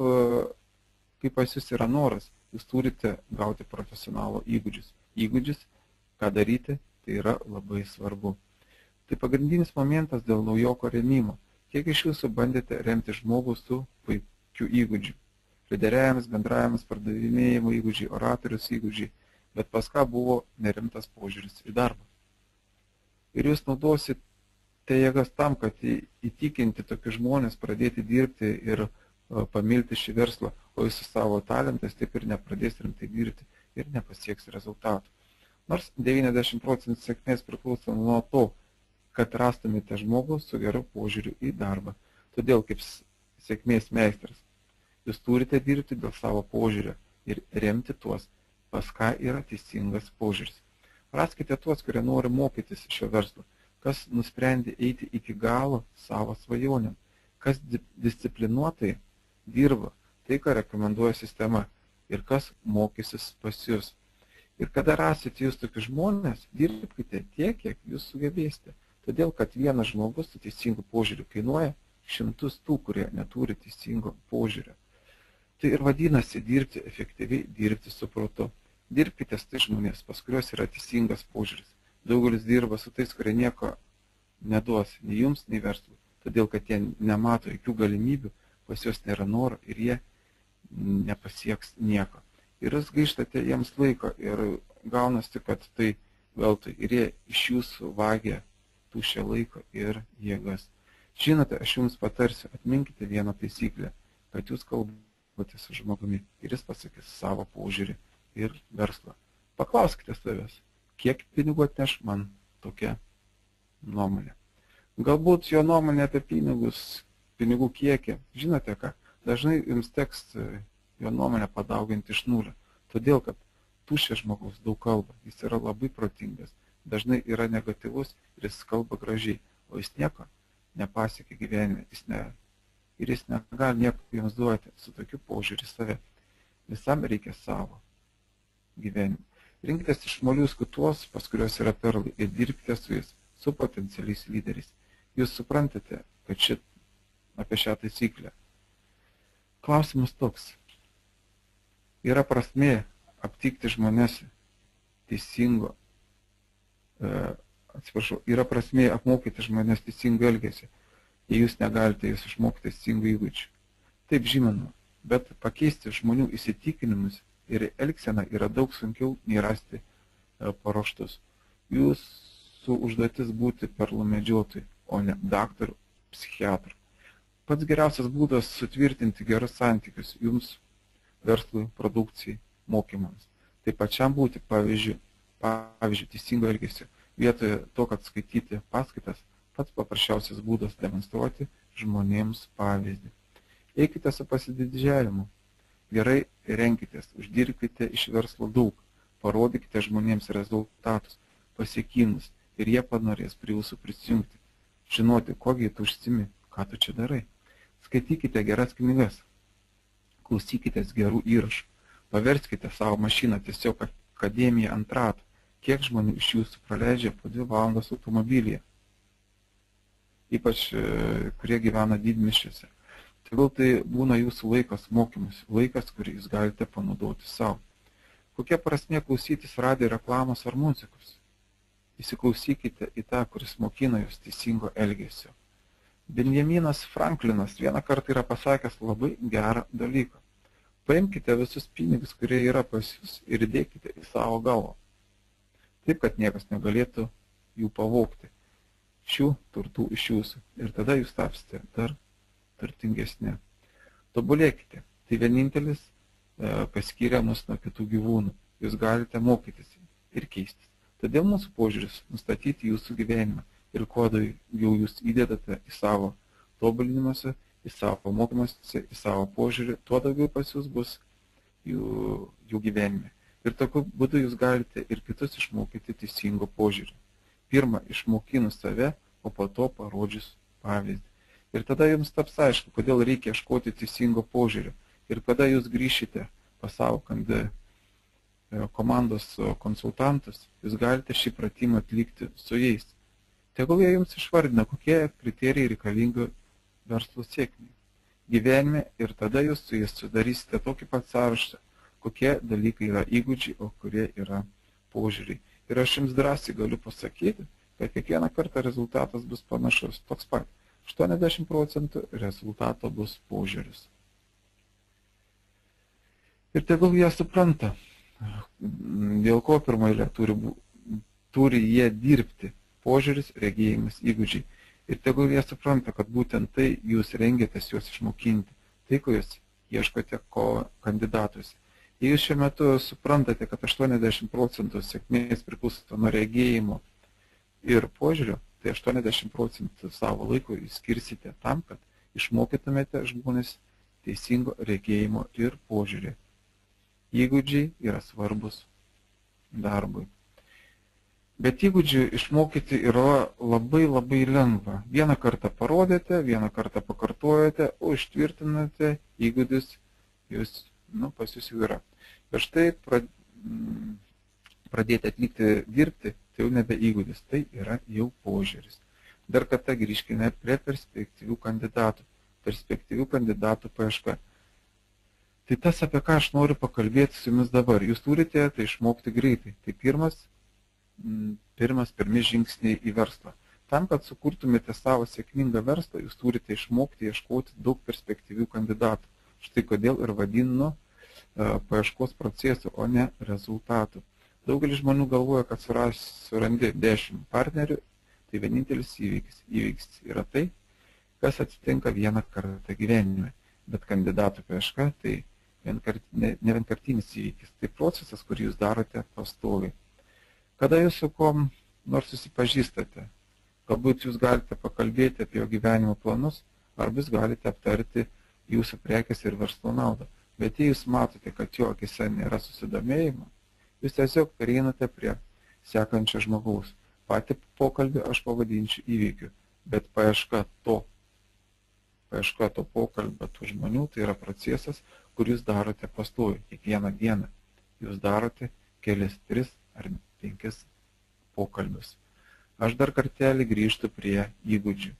pas jūs yra noras, jūs turite gauti profesionalo įgūdžius. Įgūdžius, ką daryti, tai yra labai svarbu. Tai pagrindinis momentas dėl naujoko rėmimo. Kiek iš jūsų bandėte remti žmogų su puikiu įgūdžiu? Lyderiavimas, bendravimas, pardavinėjimo įgūdžiai, oratorius įgūdžiai, bet pas ką buvo nerimtas požiūris į darbą. Ir jūs naudosite jėgas tam, kad įtikinti tokius žmonės pradėti dirbti ir pamilti šį verslą, o jūs su savo talentais taip ir nepradės rimtai dirbti ir nepasieks rezultatų. Nors 90% sėkmės priklauso nuo to, kad rastumėte žmogų su geru požiūriu į darbą. Todėl kaip sėkmės meistras, jūs turite dirbti dėl savo požiūrio ir remti tuos, pas ką yra teisingas požiūris. Raskite tuos, kurie nori mokytis šio verslo, kas nusprendė eiti iki galo savo svajonėm, kas disciplinuotai dirba, tai, ką rekomenduoja sistema ir kas mokysis pas jūs. Ir kada rasite jūs tokius žmonės, dirbkite tiek, kiek jūs sugebėsite. Todėl, kad vienas žmogus su teisingu požiūriu kainuoja šimtus tų, kurie neturi teisingo požiūrio. Tai ir vadinasi dirbti efektyviai, dirbti su protu. Dirbkite su tai žmonės, pas kurios yra teisingas požiūris. Daugelis dirba su tais, kurie nieko neduos nei jums, nei verslui. Todėl, kad jie nemato jokių galimybių, pas juos nėra noro ir jie nepasieks nieko. Ir jūs gaištate jiems laiko ir gaunasi, kad tai veltui. Ir jie iš jūsų vagia tuščią laiko ir jėgas. Žinote, aš jums patarsiu, atminkite vieną taisyklę, kad jūs kalbate su žmogumi ir jis pasakys savo požiūrį ir verslą. Paklauskite savęs, kiek pinigų atneš man tokia nuomonė. Galbūt jo nuomonė apie pinigus, pinigų kiekį, žinote ką, dažnai jums teks jo nuomonę padauginti iš nulio, todėl kad tuščias žmogus daug kalba, jis yra labai protingas, dažnai yra negatyvus ir jis kalba gražiai, o jis nieko nepasiekia gyvenime, ir jis negali nieko jums duoti su tokiu požiūrį save. Visam reikia savo gyvenimą. Rinkitės iš moliuskų tuos, pas kurios yra perlai, ir dirbkite su jais, su potencialiais lyderiais. Jūs suprantate, kad apie šią taisyklę. Klausimas toks. Yra prasmė aptikti žmonės teisingo, yra prasmė apmokyti žmonės teisingo elgesio, jei jūs negalite jūs išmokti teisingų įgūdžių. Taip žinoma, bet pakeisti žmonių įsitikinimus ir elgseną yra daug sunkiau nei rasti paruoštus. Jūsų užduotis būti perlų medžiotojų, o ne daktarų, psichiatrų. Pats geriausias būdas sutvirtinti gerus santykius jums, verslui, produkcijai, mokymams. Tai pačiam būti pavyzdžiui teisingo elgesio. Vietoje to, kad skaityti paskaitas, pats paprasčiausias būdas demonstruoti žmonėms pavyzdį. Eikite su pasididžiavimu. Gerai renkitės, uždirbkite iš verslo daug, parodykite žmonėms rezultatus, pasiekimus ir jie panorės prie jūsų prisijungti, žinoti, kogi tu užsimi, ką tu čia darai. Skaitykite geras knygas, klausykitės gerų įrašų, paverskite savo mašiną tiesiog akademiją ant ratų, kiek žmonių iš jūsų praleidžia po 2 valandas automobilyje, ypač kurie gyvena didmiesčiuose. Tegul tai būna jūsų laikas mokymus, laikas, kurį jūs galite panaudoti savo. Kokia prasmė klausytis radijo reklamos ar muzikos? Įsiklausykite į tą, kuris mokina jūs teisingo elgesio. Benjaminas Franklinas vieną kartą yra pasakęs labai gerą dalyką. Paimkite visus pinigus, kurie yra pas jūs ir įdėkite į savo galvą. Taip, kad niekas negalėtų jų pavogti, šių turtų iš jūsų. Ir tada jūs tapsite dar turtingesni. Tobulėkite. Tai vienintelis, kas skiria mus nuo kitų gyvūnų. Jūs galite mokytis ir keistis. Todėl mūsų požiūris nustatyti jūsų gyvenimą. Ir kuo daugiau jūs įdedate į savo tobulinimuose, į savo mokymuose, į savo požiūrį, tuo daugiau pas jūs bus jų gyvenime. Ir tokiu būdu jūs galite ir kitus išmokyti teisingo požiūrį. Pirma, išmokinus save, o po to parodžius pavyzdį. Ir tada jums taps aišku, kodėl reikia ieškoti teisingo požiūrio. Ir kada jūs grįšite pas savo komandos konsultantus, jūs galite šį pratimą atlikti su jais. Tegul jie jums išvardina, kokie kriterijai reikalingi verslo sėkmei gyvenime, ir tada jūs su jais sudarysite tokį pat sąrašą, kokie dalykai yra įgūdžiai, o kurie yra požiūriai. Ir aš jums drąsiai galiu pasakyti, kad kiekvieną kartą rezultatas bus panašus, toks pat. 80% rezultato bus požiūris. Ir tegul jie supranta, dėl ko pirmoje turi jie dirbti. Požiūris, regėjimas, įgūdžiai. Ir tegul jie supranta, kad būtent tai jūs rengiatės juos išmokinti. Tai, ko jūs ieškote kandidatuose. Jei jūs šiuo metu suprantate, kad 80% sėkmės priklauso nuo regėjimo ir požiūrio, tai 80% savo laiko jūs skirsite tam, kad išmokytumėte žmonės teisingo regėjimo ir požiūrį. Įgūdžiai yra svarbus darbui. Bet įgūdžių išmokyti yra labai lengva. Vieną kartą parodėte, vieną kartą pakartojate, o ištvirtinate įgūdžius, pas jūs jau yra. Bet štai pradėti atlikti dirbti, tai jau nebe įgūdis, tai yra jau požiūris. Dar kartą grįžkime prie perspektyvių kandidatų. Perspektyvių kandidatų paieška. Tai tas, apie ką aš noriu pakalbėti su jumis dabar. Jūs turite tai išmokti greitai. Tai pirmi žingsniai į verslą. Tam, kad sukurtumėte savo sėkmingą verslą, jūs turite išmokti ieškoti daug perspektyvių kandidatų. Štai kodėl ir vadinu paieškos procesu, o ne rezultatų. Daugelis žmonių galvoja, kad surandi 10 partnerių, tai vienintelis įvykis yra tai, kas atsitinka vieną kartą gyvenime. Bet kandidatų paieška tai ne vienkartinis įvykis, tai procesas, kurį jūs darote pastoviai. Kada jūs su kom nors susipažįstate, galbūt jūs galite pakalbėti apie jo gyvenimo planus, arba jūs galite aptarti jūsų prekės ir verslo naudą. Bet jei jūs matote, kad jo akise nėra susidomėjimo, jūs tiesiog pereinate prie sekančio žmogaus. Patį pokalbį aš pavadinčiau įvykiu, bet paieška to pokalbio tų žmonių, tai yra procesas, kur jūs darote pastoviai, kiekvieną dieną. Jūs darote kelis, 3 ar 5 pokalbius. Aš dar kartelį grįžtu prie įgūdžių.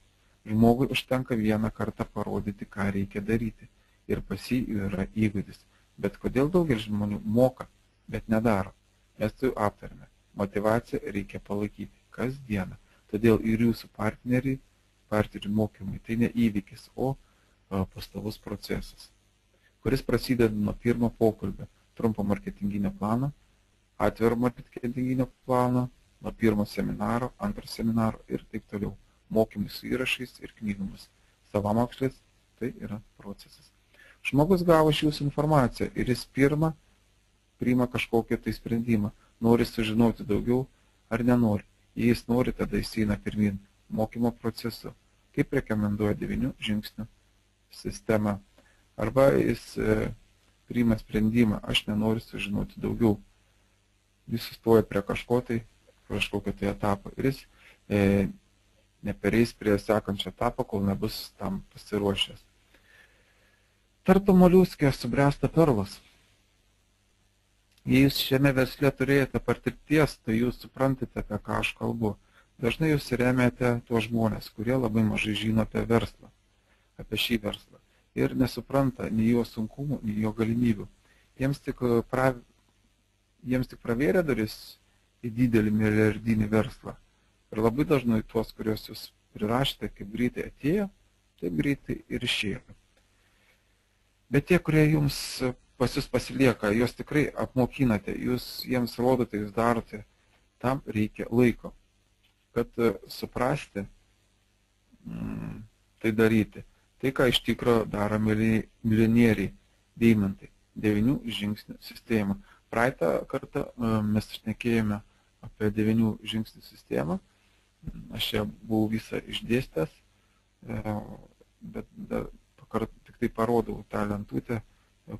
Žmogui užtenka vieną kartą parodyti, ką reikia daryti. Ir pas jį yra įgūdis. Bet kodėl daugelis žmonių moka, bet nedaro? Mes tai aptarėme. Motivaciją reikia palaikyti kasdieną. Todėl ir jūsų partnerių mokymai tai ne įvykis, o pastovus procesas, kuris prasideda nuo pirmo pokalbio, trumpo marketinginio plano, atviro marketinginio plano, nuo pirmo seminaro, antro seminaro ir taip toliau. Mokymai su įrašais ir knygomis. Savamokslis Tai yra procesas. Žmogus gavo iš jūsų informaciją ir jis pirmą priima kažkokį tai sprendimą. Nori sužinoti daugiau ar nenori. Jei jis nori, tada jis eina pirmin mokymo procesu, kaip rekomenduoja 9 žingsnių sistema. Arba jis priima sprendimą, aš nenoriu sužinoti daugiau. Jis sustoja prie kažkokio tai etapo ir jis nepereis prie sekančio etapo, kol nebus tam pasiruošęs. Tartum moliuskė subręsta perlas. Jei jūs šiame versle turėjote patirties, tai jūs suprantate, apie ką aš kalbu. Dažnai jūs remiate tuos žmonės, kurie labai mažai žino apie verslą, apie šį verslą. Ir nesupranta nei jo sunkumų, nei jo galimybių. Jiems tik pravėrė duris į didelį milijardinį verslą. Ir labai dažnai tuos, kuriuos jūs prirašėte, kaip greitai atėjo, taip greitai ir išėjo. Bet tie, kurie jums pas jūs pasilieka, juos tikrai apmokinate, jūs jiems rodote, jūs darote, tam reikia laiko, kad suprasti, tai daryti. Tai, ką iš tikro daro milijonieriai, deimantai, 9 žingsnių sistemą. Praeitą kartą mes šnekėjome apie 9 žingsnių sistemą. Aš ją buvau visą išdėstęs, bet tik tai parodau tą lentutę,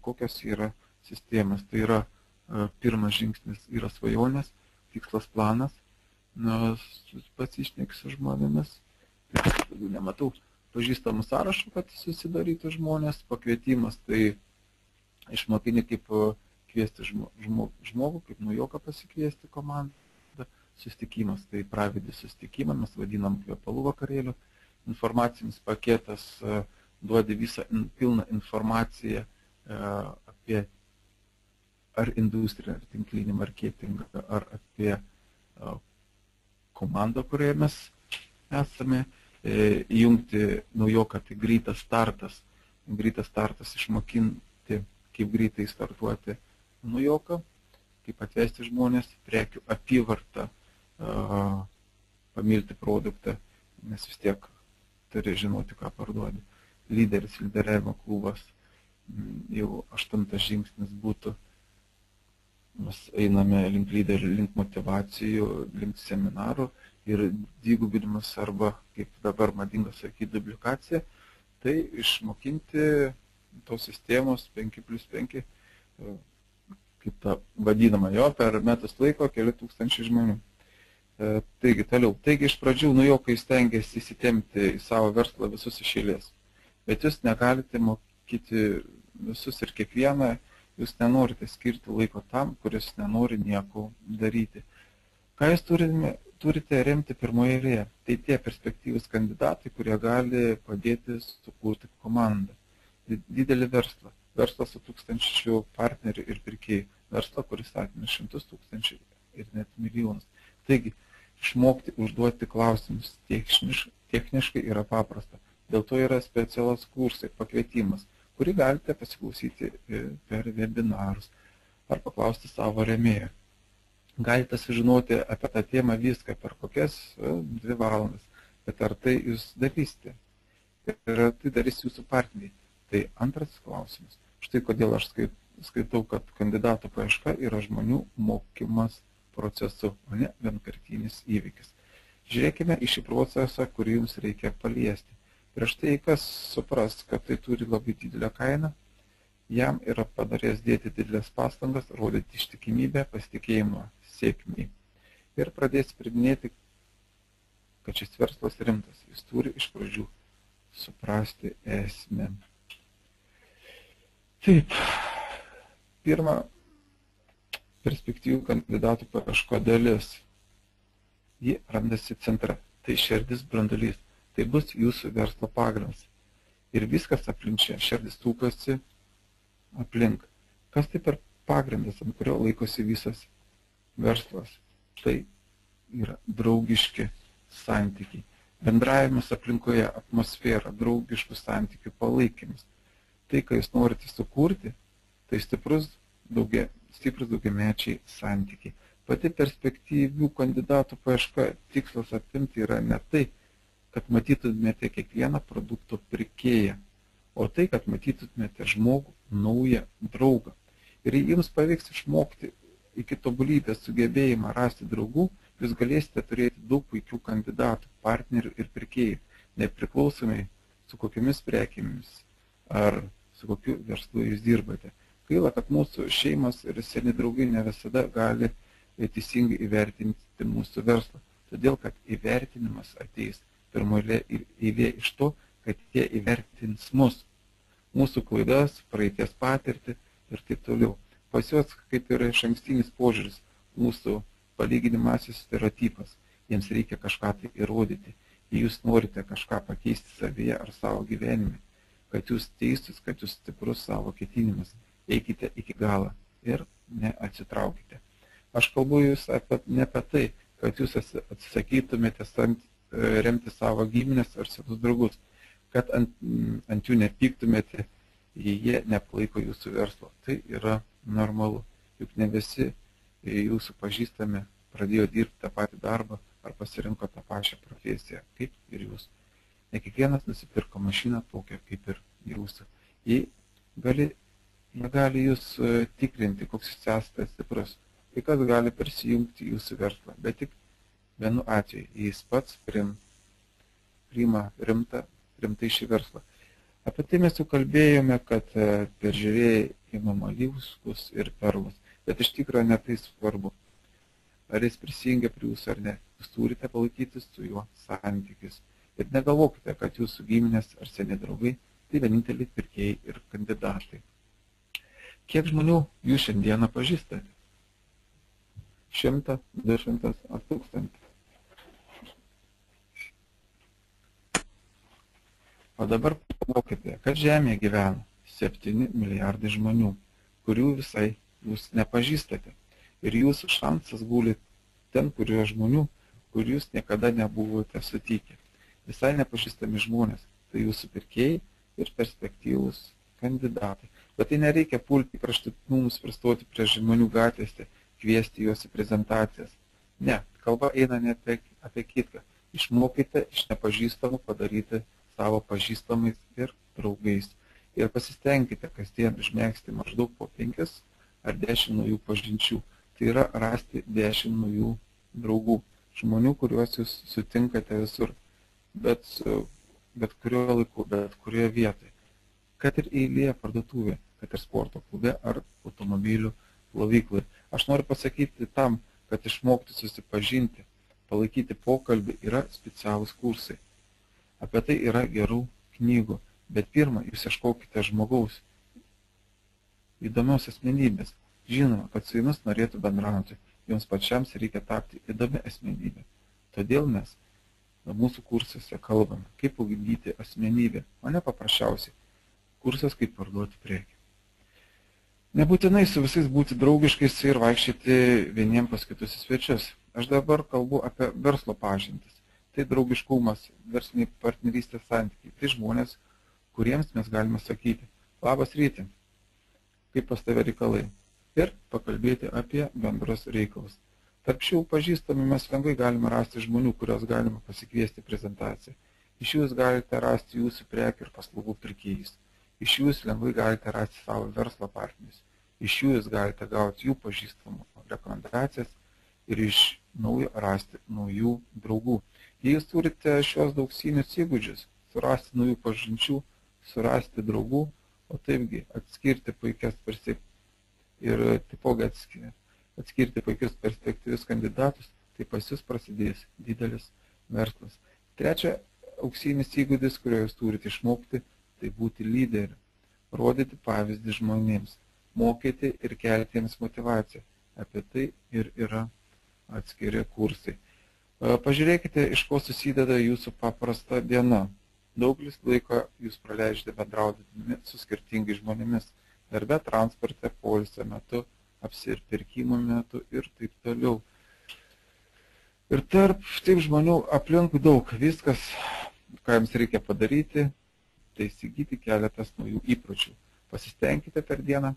kokios yra sistemas. Tai yra pirmas žingsnis yra svajonės, tikslas planas. Pats išnek su žmonėmis. Nematau pažįstamų sąrašų, kad susidarytų žmonės. Pakvietimas tai išmokini, kaip kviesti žmogų, kaip naujoką pasikviesti komandą. Susitikimas, tai pravedį susitikimą, mes vadinam kvepalų vakarėlių. Informacinis paketas duodi visą pilną informaciją apie ar industriją, ar tinklinį marketingą, ar apie komandą, kurioje mes esame. Įjungti naujoką, tai greitas startas. Greitas startas išmokinti, kaip greitai startuoti naujoką, kaip atvesti žmonės, prekių apyvartą, pamilti produktą, nes vis tiek turi žinoti, ką parduodi. Lyderis, lyderiavimo klubas, jau 8 žingsnis būtų. Mes einame link lyderių, link motivacijų, link seminarų ir dvigubinimas arba, kaip dabar madinga sakyti, duplikacija. Tai išmokinti tos sistemos 5+5, kaip tą vadinamą jo, per metus laiko keli tūkstančiai žmonių. Taigi, toliau. Taigi, iš pradžių naujokai stengiasi įsitempti į savo verslą visus iš eilės. Bet jūs negalite mokyti visus ir kiekvieną, jūs nenorite skirti laiko tam, kuris nenori nieko daryti. Ką jūs turite remti pirmoje eilėje? Tai tie perspektyvūs kandidatai, kurie gali padėti sukurti komandą. Didelį verslą. Verslą su 1000 partnerių ir pirkėjų. Verslą, kuris atneša 100 000 ir net milijonus. Taigi, išmokti užduoti klausimus techniškai yra paprasta. Dėl to yra specialus kursai, pakvietimas, kurį galite pasiklausyti per webinarus ar paklausti savo rėmėjų. Galite sužinoti apie tą temą viską per kokias 2 valandas, bet ar tai jūs darysite? Ir tai darys jūsų partneriai. Tai antras klausimas. Štai kodėl aš skaitau, kad kandidatų paieška yra žmonių mokymas procesu, o ne vienkartinis įvykis. Žiūrėkime į šį procesą, kurį jums reikia paliesti. Prieš tai, kas supras, kad tai turi labai didelę kainą, jam yra padarės dėti didelės pastangas, rodyti ištikimybę, pasitikėjimą sėkmei. Ir pradės priminėti, kad šis verslas rimtas. Jis turi iš pradžių suprasti esmę. Taip, pirma perspektyvų kandidatų paieško dalis. Ji randasi centre. Tai širdis branduolys. Tai bus jūsų verslo pagrindas. Ir viskas aplink čia. Širdis tūkasi aplink. Kas tai per pagrindas, ant kurio laikosi visas verslas? Tai yra draugiški santykiai. Bendravimas aplinkoje, atmosfera, draugiškų santykių palaikymas. Tai, ką jūs norite sukurti, tai stiprus daugiamečiai santykiai. Pati perspektyvių kandidatų paieška tikslas apimti yra ne tai, kad matytumėte kiekvieną produkto pirkėją, o tai, kad matytumėte žmogų, naują draugą. Ir jei jums pavyks išmokti iki tobulybės sugebėjimą rasti draugų, jūs galėsite turėti daug puikių kandidatų, partnerių ir pirkėjų, nepriklausomai su kokiamis prekėmis ar su kokiu verslu jūs dirbate. Gaila, kad mūsų šeimos ir seni draugai ne visada gali teisingai įvertinti mūsų verslą, todėl kad įvertinimas ateis pirmoje eilėje iš to, kad jie įvertins mus, mūsų klaidas, praeities patirtį ir taip toliau. Pas juos kaip yra išankstinis požiūris, mūsų palyginimasis stereotipas. Jiems reikia kažką tai įrodyti. Jei jūs norite kažką pakeisti savyje ar savo gyvenime, kad jūs teisus, kad jūs stiprus savo ketinimus, eikite iki galo ir neatsitraukite. Aš kalbu jūs ne apie tai, kad jūs atsisakytumėte remti savo giminės ar senus draugus, kad ant jų nepyktumėte, jei jie nepalaiko jūsų verslo. Tai yra normalu, juk ne visi jūsų pažįstami pradėjo dirbti tą patį darbą ar pasirinko tą pačią profesiją, kaip ir jūs. Ne kiekvienas nusipirko mašiną tokią kaip ir jūsų. Jie gali jūs tikrinti, koks jūs esate stiprus. Kai kas gali prisijungti jūsų verslą, bet tik vienu atveju, jis pats priima rimtai šį verslą. Apie tai mes jau kalbėjome, kad peržvėjai ima molluskus ir perlus, bet iš tikrųjų ne tai svarbu. Ar jis prisijungia prie jūsų ar ne, jūs turite palaikyti su juo santykius. Ir negalvokite, kad jūsų giminės ar seni draugai tai vieninteliai pirkėjai ir kandidatai. Kiek žmonių jūs šiandieną pažįstate? 100, 200 ar 1000? O dabar pagalvokite, kad Žemėje gyvena 7 milijardai žmonių, kurių visai jūs nepažįstate. Ir jūsų šansas guli ten, kur yra žmonių, kur jūs niekada nebuvote sutikę. Visai nepažįstami žmonės, tai jūsų pirkėjai ir perspektyvūs kandidatai. Bet tai nereikia pulti kraštutinumus pristoti prie žmonių gatvėse, kviesti juos į prezentacijas. Ne, kalba eina ne apie kitką. Išmokite iš nepažįstamų padaryti savo pažįstamais ir draugais. Ir pasistengkite kasdien užmegzti maždaug po 5 ar 10 naujų pažinčių. Tai yra rasti 10 naujų draugų, žmonių, kuriuos jūs sutinkate visur, bet kuriuo laiku, bet kurioje vietoje. Kad ir eilėje parduotuvėje, kad ir sporto klube ar automobilių plovykloje. Aš noriu pasakyti tam, kad išmokti susipažinti, palaikyti pokalbį yra specialūs kursai. Apie tai yra gerų knygų, bet pirmą jūs ieškokite žmogaus, įdomios asmenybės. Žinoma, kad su jumis norėtų bendrauti, jums pačiams reikia tapti įdomi asmenybė. Todėl mes mūsų kursuose kalbame, kaip ugdyti asmenybę, o ne paprasčiausiai kursas, kaip parduoti prekį. Nebūtinai su visais būti draugiškais ir vaikščioti vieniem pas kitus į svečius. Aš dabar kalbu apie verslo pažintis. Tai draugiškumas, versliniai partnerystės santykiai. Tai žmonės, kuriems mes galime sakyti, labas ryti, kaip pas tave reikalai. Ir pakalbėti apie bendrus reikalus. Tarp šių pažįstamų mes lengvai galime rasti žmonių, kurios galime pasikviesti prezentaciją. Iš jų jūs galite rasti jūsų prekių ir paslaugų pirkėjus. Iš jų jūs lengvai galite rasti savo verslo partnerius. Iš jų jūs galite gauti jų pažįstamų rekomendacijas ir iš naujo rasti naujų draugų. Jei jūs turite šios auksinius įgūdžius, surasti naujų pažinčių, surasti draugų, o taipgi atskirti puikias perspektyvas ir taipogi atskirti puikius perspektyvius kandidatus, tai pas jūs prasidės didelis verslas. Trečia, auksinis įgūdis, kurio jūs turite išmokti, tai būti lyderiu, rodyti pavyzdį žmonėms, mokyti ir kelti jiems motyvaciją. Apie tai ir yra atskiri kursai. Pažiūrėkite, iš ko susideda jūsų paprasta diena. Daugelis laiko jūs praleidžiate bendraudami su skirtingais žmonėmis, darbe, transporte, poilsio metu, apsipirkimo metu ir taip toliau. Ir tarp taip žmonių aplinkui daug. Viskas, ką jums reikia padaryti, tai įsigyti keletas naujų įpročių. Pasistengkite per dieną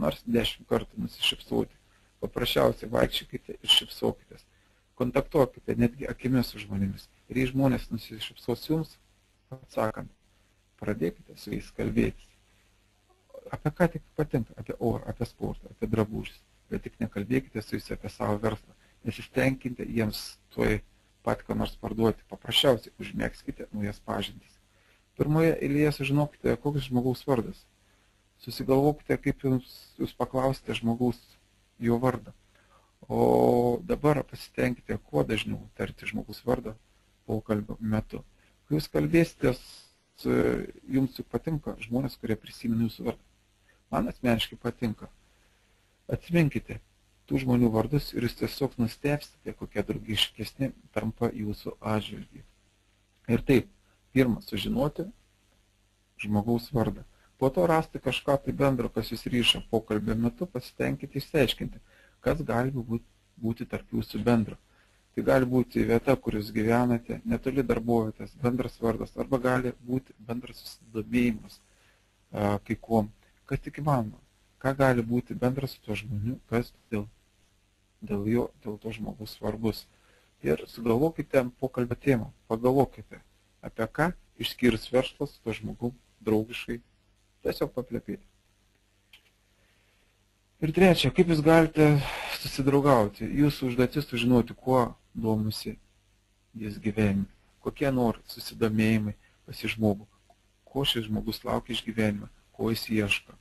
nors 10 kartų nusišypsoti. Paprasčiausiai vaikščiokite ir šypsokitės. Kontaktuokite netgi akimis su žmonėmis. Ir jei žmonės nusišypsos jums, atsakant, pradėkite su jais kalbėtis. Apie ką tik patinka, apie orą, apie sportą, apie drabužius, bet tik nekalbėkite su jais apie savo verslą, nesistenkite jiems tuoj pat ką nors parduoti, paprasčiausiai užmėgskite naujas pažintis. Pirmoje eilėje sužinokite, koks žmogaus vardas. Susigalvokite, kaip jūs paklausite žmogaus jo vardą. O dabar pasitenkite kuo dažniau tarti žmogaus vardą pokalbio metu. Kai jūs kalbėsitės, jums juk patinka žmonės, kurie prisimena jūsų vardą. Man asmeniškai patinka. Atsiminkite tų žmonių vardus ir jūs tiesiog nustebsite, kokie draugiškesni tampa jūsų atžvilgiai. Ir taip, pirma, sužinoti žmogaus vardą. Po to rasti kažką tai bendro, kas jūs ryša pokalbio metu, pasitenkite išsiaiškinti, kas gali būti tarp jūsų bendro. Tai gali būti vieta, kur jūs gyvenate, netoli darbovietės, bendras vardas, arba gali būti bendras susidomėjimas kai kuom. Kas tik įmanoma, ką gali būti bendras su tuo žmoniu, kas dėl to žmogus svarbus. Ir sugalvokite pokalbio temą, pagalvokite, apie ką išskyrus verslas su tuo žmogu draugiškai, tiesiog paplepėti. Ir trečia, kaip jūs galite susidraugauti. Jūsų užduotis sužinoti, kuo domisi jis gyvenime, kokie nori susidomėjimai pas žmogų, ko šis žmogus laukia iš gyvenime, ko jis ieško.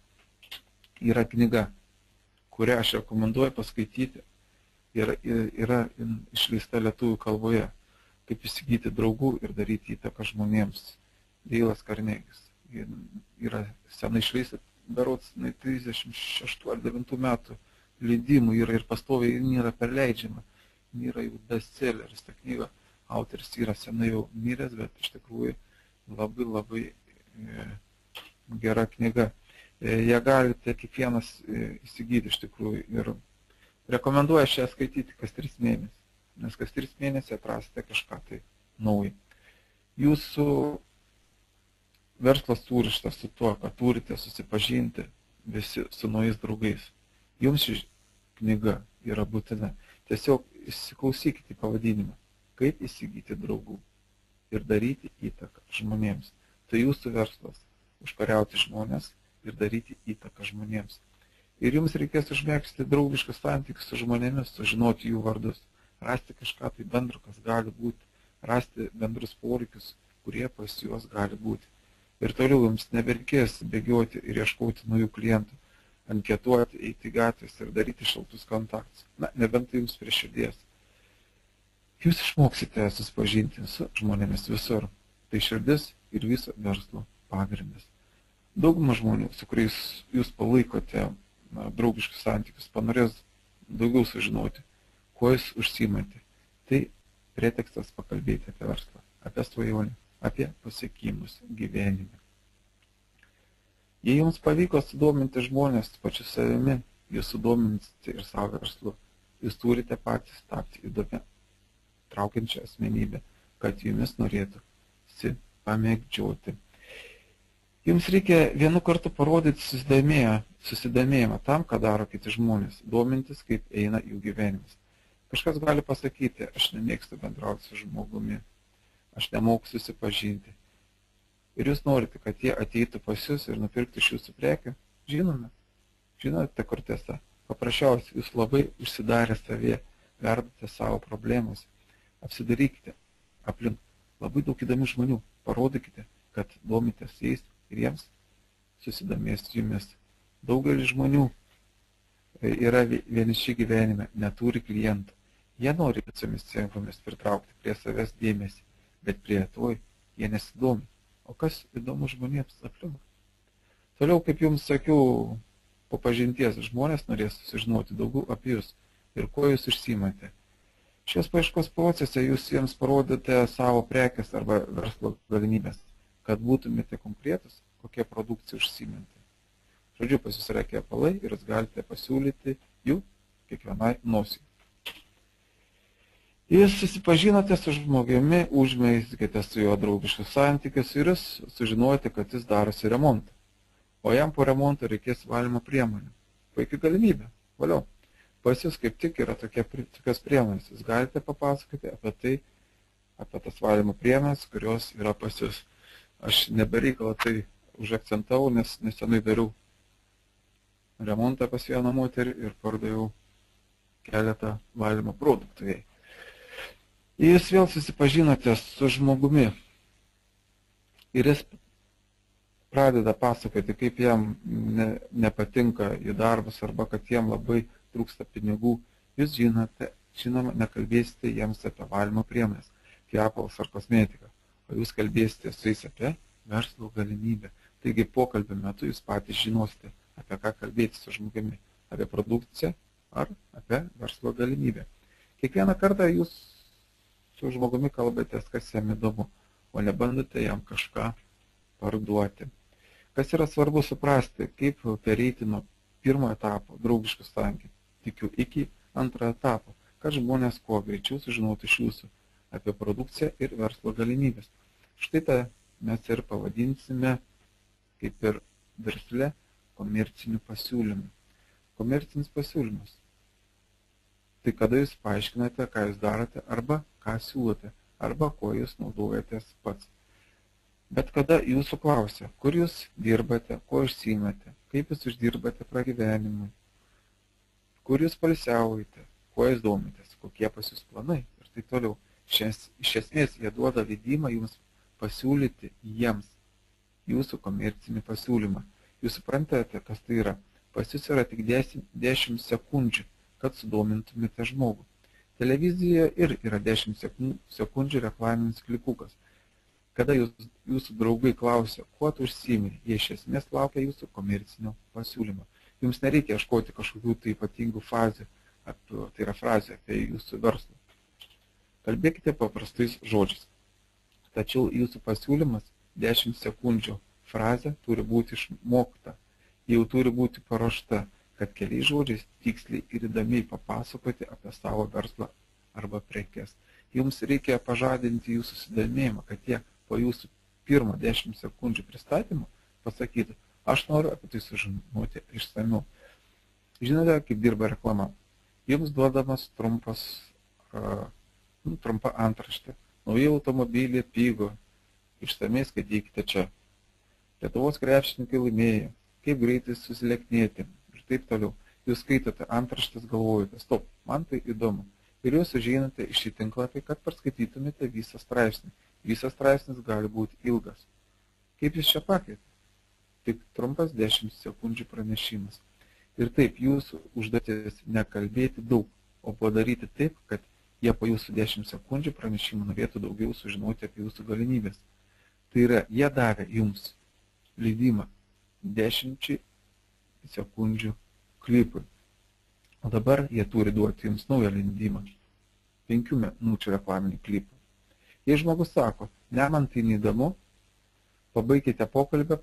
Yra knyga, kurią aš rekomenduoju paskaityti, yra išleista lietuvių kalboje, kaip įsigyti draugų ir daryti įtaką žmonėms. Deilas Karnegis. Yra senai išleista, berods 36 ar 9 metų leidimų yra ir pastoviai nėra perleidžiama. Nėra jau bestselleris, ta knyga, autoris yra senai jau miręs, bet iš tikrųjų labai gera knyga. Ją galite kiekvienas įsigyti iš tikrųjų ir rekomenduoju šią skaityti kas 3 mėnesius, nes kas 3 mėnesius atrasite kažką tai naujo. Jūsų verslas surištas su tuo, kad turite susipažinti visi su naujais draugais. Jums ši knyga yra būtina. Tiesiog įsiklausykite į pavadinimą, kaip įsigyti draugų ir daryti įtaką žmonėms. Tai jūsų verslas – užkariauti žmonės ir daryti įtaką žmonėms. Ir jums reikės užmėgsti draugiškus santykius su žmonėmis, sužinoti jų vardus, rasti kažką tai bendro, kas gali būti, rasti bendrus poreikius, kurie pas juos gali būti. Ir toliau jums nebereikės bėgioti ir ieškoti naujų klientų, anketuoti, eiti gatvės ir daryti šaltus kontaktus. Na, nebent tai jums prie širdies. Jūs išmoksite susipažinti su žmonėmis visur. Tai širdis ir viso verslo pagrindas. Dauguma žmonių, su kuriais jūs palaikote draugiškus santykius, panorės daugiau sužinoti, kuo jūs užsiimate. Tai pretekstas pakalbėti apie verslą, apie svajonę, apie pasiekimus gyvenime. Jei jums pavyko sudominti žmonės pačius savimi, jūs sudominsite ir savo verslu. Jūs turite patys tapti įdomią, traukiančią asmenybę, kad jumis norėtų pamėgdžioti. Jums reikia vienu kartu parodyti susidomėjimą tam, ką daro kiti žmonės, domintis, kaip eina jų gyvenimas. Kažkas gali pasakyti, aš nemėgstu bendrauti su žmogumi, aš nemoku susipažinti. Ir jūs norite, kad jie ateitų pas jūs ir nupirkti iš jūsų prekių? Žinote, kur tiesa. Paprasčiausiai, jūs labai užsidarę savyje, verdate savo problemus. Apsidarykite aplink labai daug įdomių žmonių, parodykite, kad domitės jais ir jiems susidomės jumis. Daugelis žmonių yra vieniši gyvenime, neturi klientų. Jie nori visomis sąjungomis pritraukti prie savęs dėmesį, bet prie to jie nesidomi. O kas įdomu žmonėms aplink? Toliau, kaip jums sakiau, po pažinties žmonės norės sužinoti daugiau apie jūs ir kuo jūs užsiimate. Šios paieškos procese jūs jiems parodote savo prekes arba verslo galimybės, kad būtumėte konkretus, kokie produkcija užsiimate. Žodžiu, pas jūs yra kvepalai ir jūs galite pasiūlyti jų kiekvienai nosiai. Jūs susipažinote su žmogumi, užmezgėte su juo draugiškus santykius ir jūs sužinojate, kad jis darosi remontą. O jam po remonto reikės valymo priemonių. Puikia galimybė. Valiau. Pas jūs kaip tik yra tokios priemonės. Jūs galite papasakoti apie tas valymo priemonės, kurios yra pas jūs. Aš nebereikalą tai užakcentavau, nes nesenai dariau remontą pas vieną moterį ir pardaviau keletą valymo produktų jai. Jūs vėl susipažinote su žmogumi ir jis pradeda pasakoti, kaip jam nepatinka jų darbas arba kad jam labai trūksta pinigų. Jūs žinoma, nekalbėsite jiems apie valymo priemonės, kvepalus ar kosmetiką, o jūs kalbėsite su jais apie verslo galimybę. Taigi pokalbio metu jūs patys žinosite, apie ką kalbėti su žmogumi, apie produkciją ar apie verslo galimybę. Kiekvieną kartą jūs su žmogumi kalbatės, kas jam įdomu, o nebandote jam kažką parduoti. Kas yra svarbu suprasti, kaip pereiti nuo pirmo etapo draugiškų santykių iki antro etapo, kad žmonės kuo greičiau sužinotų iš jūsų apie produkciją ir verslo galimybės. Štai tą mes ir pavadinsime, kaip ir versle, komerciniu pasiūlymu. Komercinis pasiūlymas. Tai kada jūs paaiškinate, ką jūs darote, arba ką siūlote, arba kuo jūs naudojatės pats. Bet kada jūsų klausia, kur jūs dirbate, kuo užsiimate, kaip jūs uždirbate pragyvenimui, kur jūs poilsiaujate, kuo jūs domitės, kokie pas jūs planai ir taip toliau. Iš esmės jie duoda leidimą jums pasiūlyti jiems jūsų komercinį pasiūlymą. Jūs suprantate, kas tai yra. Pas jūs yra tik 10 sekundžių, kad sudomintumėte žmogų. Televizijoje ir yra 10 sekundžių reklaminis klipukas. Kada jūsų draugai klausia, kuo tu užsiimi, jie iš esmės laukia jūsų komercinio pasiūlymo. Jums nereikia ieškoti kažkokių tai ypatingų frazių, tai yra frazė apie jūsų verslą. Kalbėkite paprastais žodžiais. Tačiau jūsų pasiūlymas 10 sekundžių frazė turi būti išmokta. Jau turi būti paruošta, kad keliais žodžiais tiksliai ir įdomiai papasakoti apie savo verslą arba prekes. Jums reikia pažadinti jūsų susidomėjimą, kad jie po jūsų pirmo 10 sekundžių pristatymą pasakytų, aš noriu apie tai sužinoti išsamiau. Žinote, kaip dirba reklama. Jums duodamas trumpa antraštė. Nauji automobiliai pigo. Išsamiai skaitykite čia. Lietuvos krepšininkai laimėjo. Kaip greitai susileknėti. Ir taip toliau. Jūs skaitote antraštės, galvojate, stop, man tai įdomu. Ir jūs užeinate iš į tinklapį, kad perskaitytumėte visą straipsnį. Visas straipsnis gali būti ilgas. Kaip jūs čia pakvietėte? Tik trumpas 10 sekundžių pranešimas. Ir taip, jūsų užduotis nekalbėti daug, o padaryti taip, kad jie po jūsų 10 sekundžių pranešimų norėtų daugiau sužinoti apie jūsų galimybės. Tai yra, jie davė jums leidimą 10 sekundžių klipui. O dabar jie turi duoti jums naują leidimą 5 minučių reklaminį klipą. Jei žmogus sako, ne, man tai neįdomu, pabaikite pokalbę,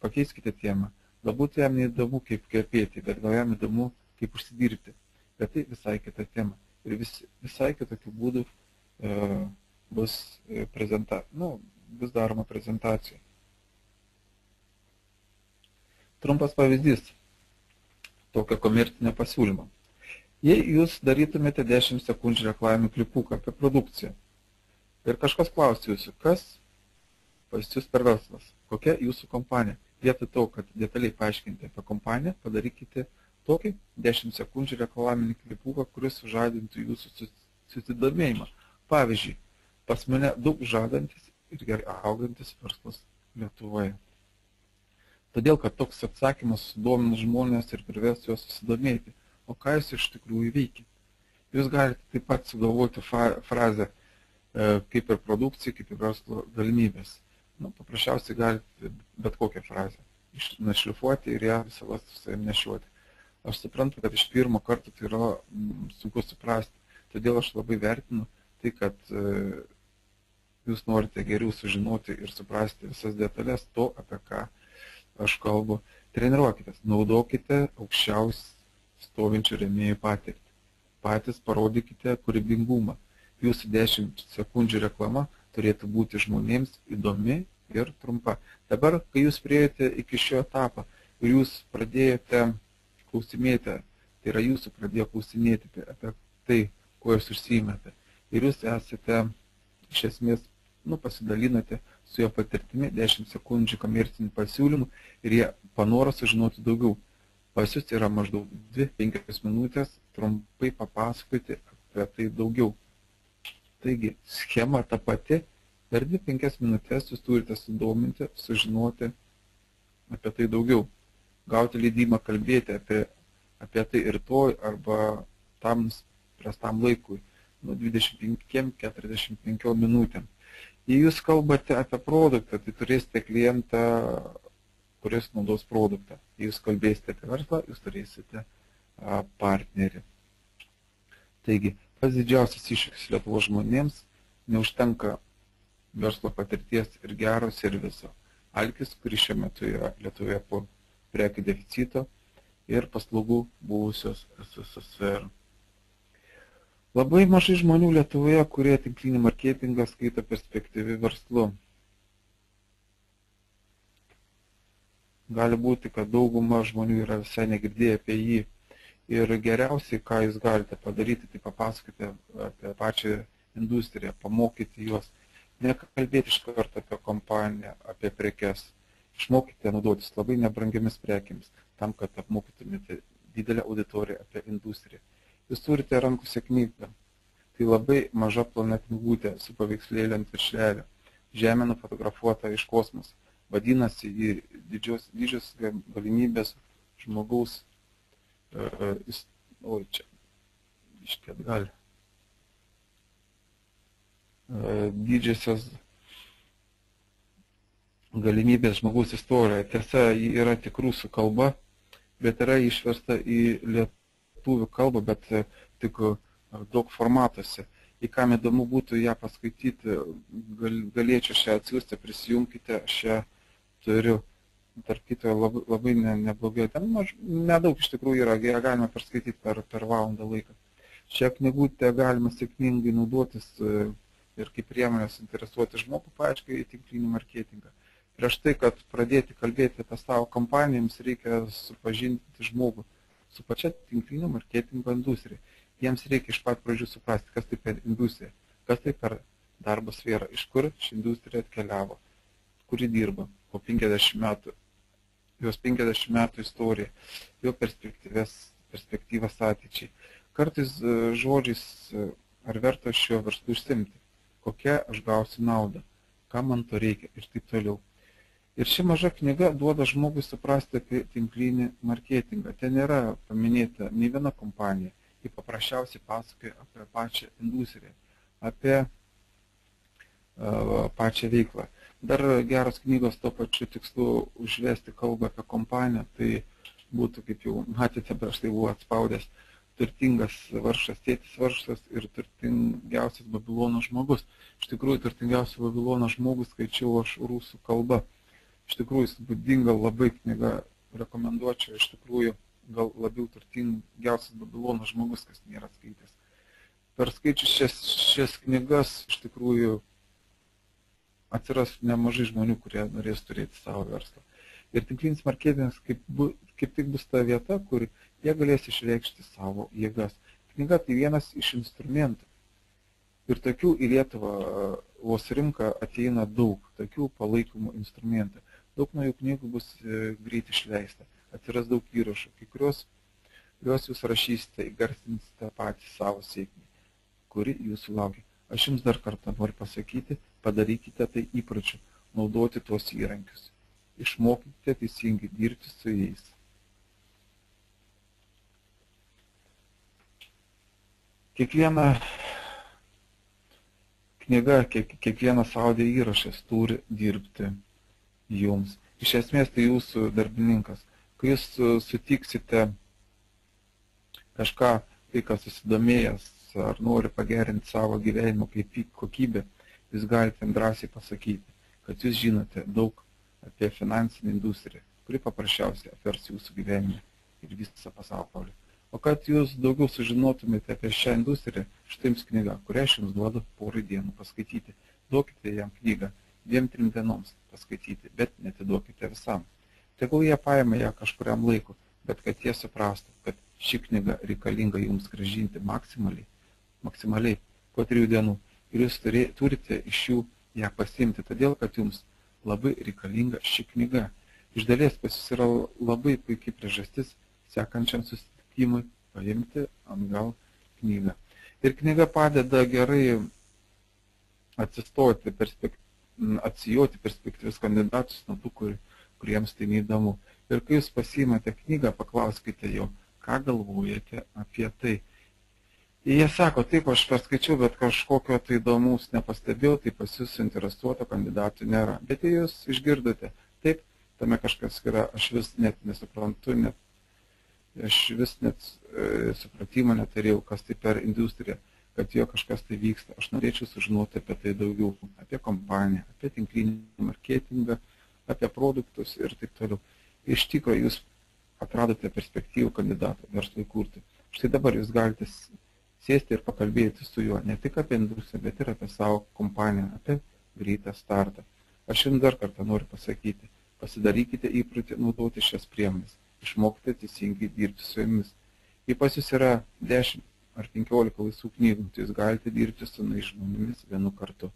pakeiskite temą. Galbūt jam neįdomu, kaip kvepėti, bet gal jam įdomu, kaip užsidirbti. Bet tai visai kita tema. Ir visai kitokių būdų bus daroma prezentacija. Trumpas pavyzdys tokio komercinio pasiūlymo. Jei jūs darytumėte 10 sekundžių reklaminį klipuką apie produkciją ir kažkas klausia jūsų, kas pas jūs per verslas, kokia jūsų kompanija, vietoj to, kad detaliai paaiškinti apie kompaniją, padarykite tokį 10 sekundžių reklaminį klipuką, kuris sužadintų jūsų susidomėjimą. Pavyzdžiui, pas mane daug žadantis ir gerai augantis verslas Lietuvoje. Todėl, kad toks atsakymas sudomina žmonės ir privers juos susidomėti. O ką jūs iš tikrųjų veikite? Jūs galite taip pat sugalvoti frazę kaip ir produkcija, kaip ir verslo galimybės. Paprasčiausiai galite bet kokią frazę našlifuoti ir ją visą laiką su savimi nešiuoti. Aš suprantu, kad iš pirmo karto tai yra sunku suprasti. Todėl aš labai vertinu tai, kad jūs norite geriau sužinoti ir suprasti visas detalės to, apie ką aš kalbu. Treniruokitės, naudokite aukščiausiai stovinčių rėmėjų patirtį. Patys parodykite kūrybingumą. Jūsų 10 sekundžių reklama turėtų būti žmonėms įdomi ir trumpa. Dabar, kai jūs priėjote iki šio etapo ir jūs pradėjote klausimėti, tai yra jūsų pradėjo klausinėti apie tai, kuo jūs užsiimate. Ir jūs esate iš esmės pasidalinote su jo patirtimi 10 sekundžių komercinių pasiūlymų ir jie panoro sužinoti daugiau. Pas jūs yra maždaug 2-5 minutės trumpai papasakoti apie tai daugiau. Taigi, schema ta pati, per 2-5 minutės jūs turite sudominti, sužinoti apie tai daugiau. Gauti leidimą kalbėti apie tai rytoj arba tam spręstam laikui nuo 25-45 minutėm. Jei jūs kalbate apie produktą, tai turėsite klientą, kuris naudos produktą. Jei jūs kalbėsite apie verslą, jūs turėsite partnerį. Taigi, pats didžiausias iššūkis Lietuvos žmonėms neužtenka verslo patirties ir gero serviso. Alkis, kuris šiuo metu yra Lietuvoje po prekių deficito ir paslaugų buvusios SSSR. Labai mažai žmonių Lietuvoje, kurie tinklinį marketingą skaito perspektyviu verslu. Gali būti, kad dauguma žmonių yra visai negirdėję apie jį. Ir geriausiai, ką jūs galite padaryti, tai papasakoti apie pačią industriją, pamokyti juos, nekalbėti iš karto apie kompaniją, apie prekes. Išmokite naudotis labai nebrangiamis prekiamis, tam, kad apmokytumėte didelę auditoriją apie industriją. Jūs turite rankose knygą. Tai labai maža plona knygutė su paveikslėliu ant viršelio. Žemė nufotografuota iš kosmoso. Vadinasi, į didžios galimybės žmogaus, čia, iškėt gali. Didžiosios galimybės žmogaus istorijoje. Tiesa, ji yra tik rusų kalba, bet yra išversta į lietuvių kalbą, bet tik daug formatuose. Į kam įdomu būtų ją paskaityti, galėčiau šią atsiųsti, prisijungkite, šią turiu. Tarp kito labai neblogai, ten nedaug iš tikrųjų yra, ją galima perskaityti per valandą laiką. Šią knygutę galima sėkmingai naudotis ir kaip priemonės interesuoti žmogų paaiškai į tinklinį marketingą. Prieš tai, kad pradėti kalbėti apie savo kompaniją, jums reikia supažindinti žmogų su pačia tinklinio marketingo industrija. Jiems reikia iš pat pradžių suprasti, kas tai per industrija, kas tai per darbo sfera, iš kur ši industrija atkeliavo, kuri dirba po 50 metų, jos 50 metų istorija, jo perspektyvas ateičiai. Kartais žodžiais, ar verta šiuo verslu užsimti, kokią aš gausiu naudą, kam man to reikia ir taip toliau. Ir ši maža knyga duoda žmogui suprasti apie tinklinį marketingą. Ten nėra paminėta nei viena kompanija, ji paprasčiausiai pasakoja apie pačią industriją, apie pačią veiklą. Dar geros knygos to pačiu tikslu užvesti kalbą apie kompaniją, tai būtų, kaip jau matėte, prieš tai buvo atspaudęs turtingas vargšas, tėtis vargšas ir turtingiausias Babilono žmogus. Iš tikrųjų, turtingiausias Babilono žmogus skaičiau aš rusų kalba. Iš tikrųjų, įspūdinga labai knyga, rekomenduočiau, iš tikrųjų, gal labiau turtingiausias Babilono žmogus, kas nėra skaitęs. Per skaičius šias knygas, iš tikrųjų, atsiras nemažai žmonių, kurie norės turėti savo verslą. Ir tinklinis marketingas kaip tik bus ta vieta, kur jie galės išreikšti savo jėgas. Knyga tai vienas iš instrumentų. Ir tokių į Lietuvą vos rinką ateina daug, tokių palaikomų instrumentų. Daug naujų knygų bus greit išleista, atsiras daug įrašų, kai kurios jūs rašysite, įgarsinsite patys savo sėkmę, kuri jūsų laukia. Aš jums dar kartą noriu pasakyti, padarykite tai įpročiu, naudoti tuos įrankius. Išmokite teisingai dirbti su jais. Kiekviena knyga, kiekvienas audio įrašas turi dirbti jums. Iš esmės tai jūsų darbininkas. Kai jūs sutiksite kažką, tai kas susidomėjęs ar nori pagerinti savo gyvenimo kokybę, jūs galite drąsiai pasakyti, kad jūs žinote daug apie finansinę industriją, kuri paprasčiausiai apvers jūsų gyvenimą ir visą pasaulį. O kad jūs daugiau sužinotumėte apie šią industriją, štai jums knyga, kurią aš jums duodu porai dienų paskaityti. Duokite jam knygą 2-3 dienoms paskaityti, bet netiduokite visam. Tegul jie paima ją kažkuriam laiku, bet kad jie suprastų, kad ši knyga reikalinga jums grąžinti maksimaliai po 3 dienų. Ir jūs turite iš jų ją pasiimti, todėl kad jums labai reikalinga ši knyga. Iš dalies pas jūs yra labai puikiai priežastis sekančiam susitikimui paimti atgal knygą. Ir knyga padeda gerai atsijoti perspektyvius kandidatus nuo tų, kuriems tai neįdomu. Ir kai jūs pasiimate knygą, paklauskite jo, ką galvojate apie tai. Jie sako, taip, aš perskaičiau, bet kažkokio tai įdomus nepastebėjau, tai pas jūs suinteresuoto kandidatų nėra. Bet jei jūs išgirdote, taip, tame kažkas yra, aš vis net nesuprantu, aš vis net supratimo neturėjau, kas tai per industriją, kad jo kažkas tai vyksta. Aš norėčiau sužinoti apie tai daugiau, apie kompaniją, apie tinklinį marketingą, apie produktus ir taip toliau. Iš tikrųjų, jūs atradote perspektyvų kandidatą verslui kurti. Štai dabar jūs galite sėsti ir pakalbėti su juo ne tik apie industriją, bet ir apie savo kompaniją, apie greitą startą. Aš jums dar kartą noriu pasakyti, pasidarykite įprotį naudoti šias priemonės, išmokite teisingai dirbti su jomis. Jei pas jūs yra 10 ar 15 laisvų knygų, tai jūs galite dirbti su žmonėmis vienu kartu.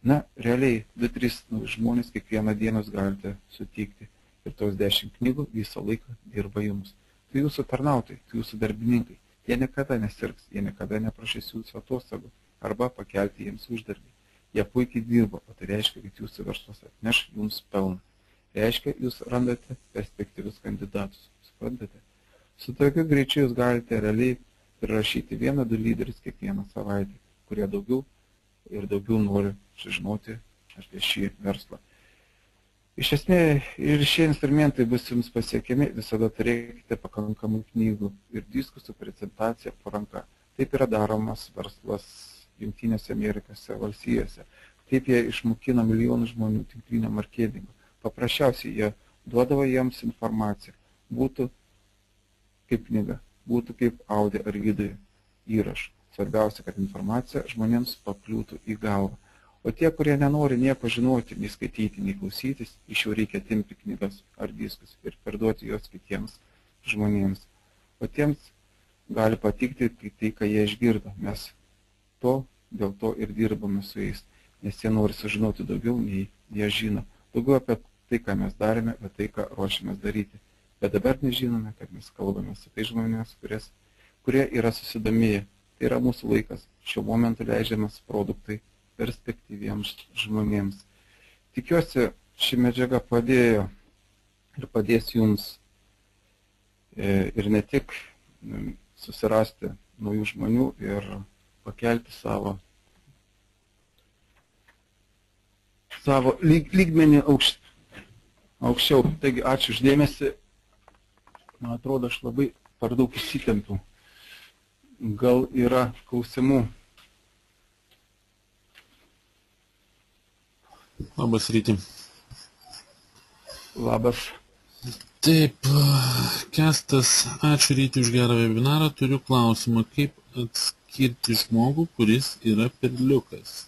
Na, realiai 2-3 žmonės kiekvieną dieną jūs galite sutikti ir tos 10 knygų visą laiką dirba jums. Tai jūsų tarnautojai, tai jūsų darbininkai. Jie niekada nesirgs, jie niekada neprašys jūsų atostogų arba pakelti jiems uždarbį. Jie puikiai dirba, o tai reiškia, kad jūsų verslas atneš jums pelną. Reiškia, jūs randate perspektyvius kandidatus. Suprantate? Su tokiu greičiu jūs galite realiai prirašyti 1-2 lyderius kiekvieną savaitę, kurie daugiau ir daugiau nori sužinoti apie šį verslą. Iš esmės, ir šie instrumentai bus jums pasiekiami, visada turėkite pakankamai knygų ir diskų su prezentacija po ranka. Taip yra daromas verslas Jungtinėse Amerikos valstijose. Taip jie išmokino milijonų žmonių tinklinio marketingo. Paprasčiausiai jie duodavo jiems informaciją. Būtų kaip knyga, būtų kaip audio ar video įrašų. Svarbiausia, kad informacija žmonėms pakliūtų į galvą. O tie, kurie nenori nieko žinoti, nei skaityti, nei klausytis, iš jų reikia atimti knygas ar diskus ir perduoti juos kitiems žmonėms. O tiems gali patikti tai, ką jie išgirdo. Mes dėl to ir dirbame su jais, nes jie nori sužinoti daugiau, nei jie žino. Daugiau apie tai, ką mes darėme, apie tai, ką ruošiamės daryti. Bet dabar nežinome, kad mes kalbame su tai žmonėmis, kurie yra susidomėję. Tai yra mūsų laikas. Šiuo momentu leidžiamas produktai perspektyviems žmonėms. Tikiuosi, ši medžiaga padėjo ir padės jums ir ne tik susirasti naujų žmonių ir pakelti savo lygmenį aukščiau. Taigi, ačiū uždėmesi. Man atrodo, aš labai per daug įsitempiu. Gal yra klausimų? Labas Ryti. Labas. Taip, Kestas, ačiū Ryti už gerą webinarą. Turiu klausimą, kaip atskirti žmogų, kuris yra perliukas?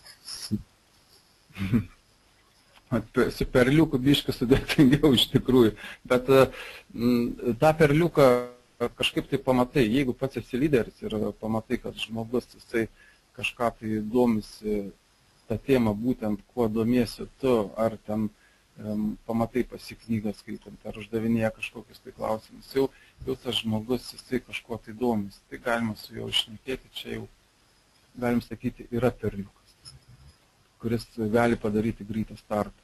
Su perliuku biškai sudėtingiau iš tikrųjų, bet tą perliuką kažkaip tai pamatai, jeigu pats esi lyderis ir pamatai, kad žmogus jisai kažką tai domisi tą temą, būtent kuo domiesi tu, ar ten pamatai pasi knygą skaitant, ar uždavinėja kažkokius tai klausimus, jau tas žmogus jisai kažkuo tai domisi, tai galima su juo išnekėti, čia jau galim sakyti yra perliukas, kuris gali padaryti greitą startą.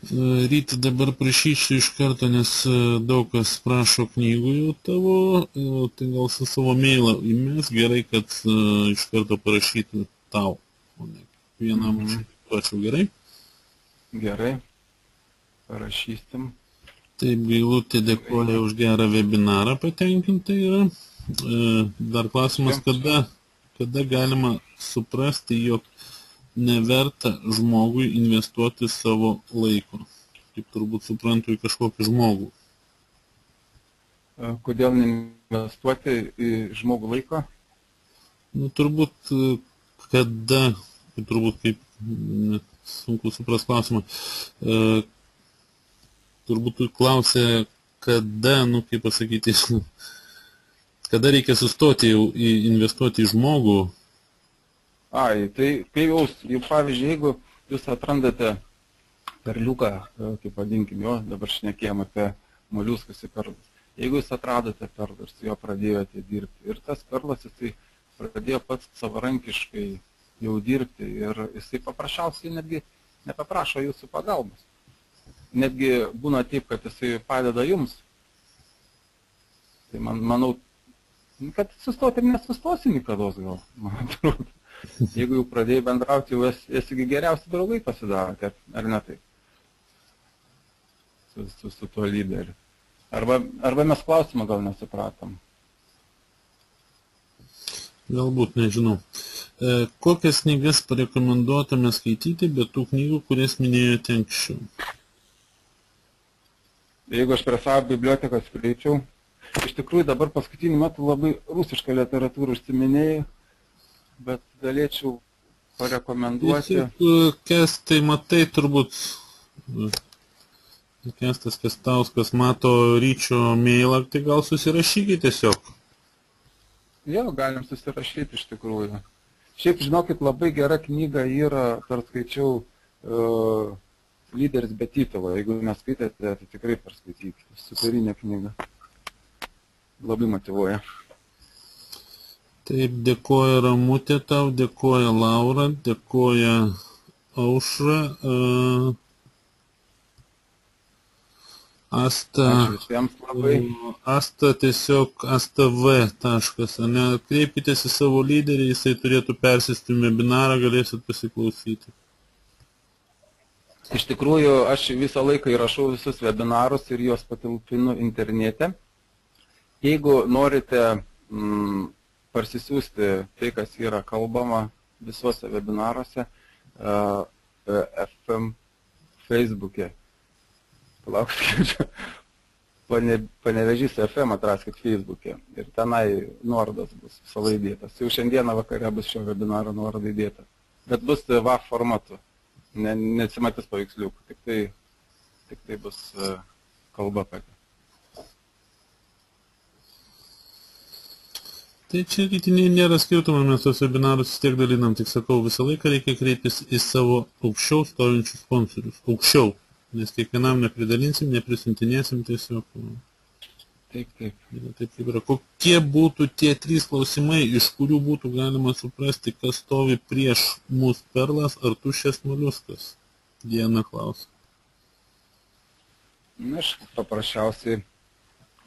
Ryti, dabar prašysiu iš karto, nes daug kas prašo knygų jau tavo, tai gal su savo mailą įmės, gerai, kad iš karto parašytų tau, o ne vienam pačiu, gerai? Gerai, parašysim. Taip, Gailutė dėkoja už gerą webinarą, patenkinta yra. Dar klausimas, kada galima suprasti, jog neverta žmogui investuoti savo laiko. Kaip turbūt suprantu į kažkokį žmogų. Kodėl neinvestuoti į žmogų laiko? Nu, turbūt kada, turbūt kaip, sunku supras klausimą, turbūt klausė, kada, nu, kaip pasakyti, kada reikia sustoti jau investuoti į žmogų, Tai kai jūs, pavyzdžiui, jeigu jūs atrandate perliuką, kaip vadinkim jo, dabar šnekėjom apie moliuskus ir perlus. Jeigu jūs atradote perlą ir su juo pradėjote dirbti, ir tas perlas jisai pradėjo pats savarankiškai jau dirbti ir jisai paprasčiausiai netgi nepaprašo jūsų pagalbos. Netgi būna taip, kad jisai padeda jums. Tai manau, kad sustoti ir nesustosi nikados gal, man atrodo. Jeigu jau pradėjai bendrauti, jau esi geriausi draugai pasidarote, ar ne taip? Su tuo lyderiu. Arba mes klausimą gal nesupratom. Galbūt, nežinau. Kokias knygas parekomenduotume skaityti, bet tų knygų, kurias minėjote anksčiau? Jeigu aš prie savo bibliotekos skaičiau, iš tikrųjų dabar paskutinį metų labai rusišką literatūrą užsiminėjau, bet galėčiau parekomenduoti. Tai matai turbūt, Kestas Kestauskas mato Ryčio mailą, tai gal susirašykite tiesiog. Jo, galim susirašyti iš tikrųjų. Šiaip, žinokit, labai gera knyga yra, perskaičiau Lyderis be titulo. Jeigu neskaitėte, tai tikrai perskaitykite. Superinė knyga. Labai motyvuoja. Taip, dėkoja Ramutė tau, dėkoja Laura, dėkoja Aušra, Asta. Ačiū visiems labai. Asta tiesiog AstaV. Kreipkitės į savo lyderį, jisai turėtų persėsti webinarą, galėsit pasiklausyti. Iš tikrųjų, aš visą laiką įrašau visus webinarus ir juos patalpinu internete. Jeigu norite parsisiųsti tai, kas yra kalbama visuose webinaruose, FM Facebook'e. Palaukite, Panevėžys FM atraskit Facebook'e ir tenai nuorodas bus visą įdėtas. Jau šiandieną vakare bus šio webinaro nuoroda įdėta. Bet bus WAV formatu. Nesimatys paveiksliukų, tik tai bus kalba pati. Tai čia nėra skirtumų, mes tos webinarus tiek dalinam, tik sakau, visą laiką reikia kreiptis į savo aukščiau stovinčius sponsorius. Aukščiau, nes kiekvienam nepridalinsim, neprisintinėsim tiesiog. Taip. Taip yra. Kokie būtų tie 3 klausimai, iš kurių būtų galima suprasti, kas stovi prieš mūsų perlas ar tuščias moliuskas? Diena klausia. Aš paprasčiausiai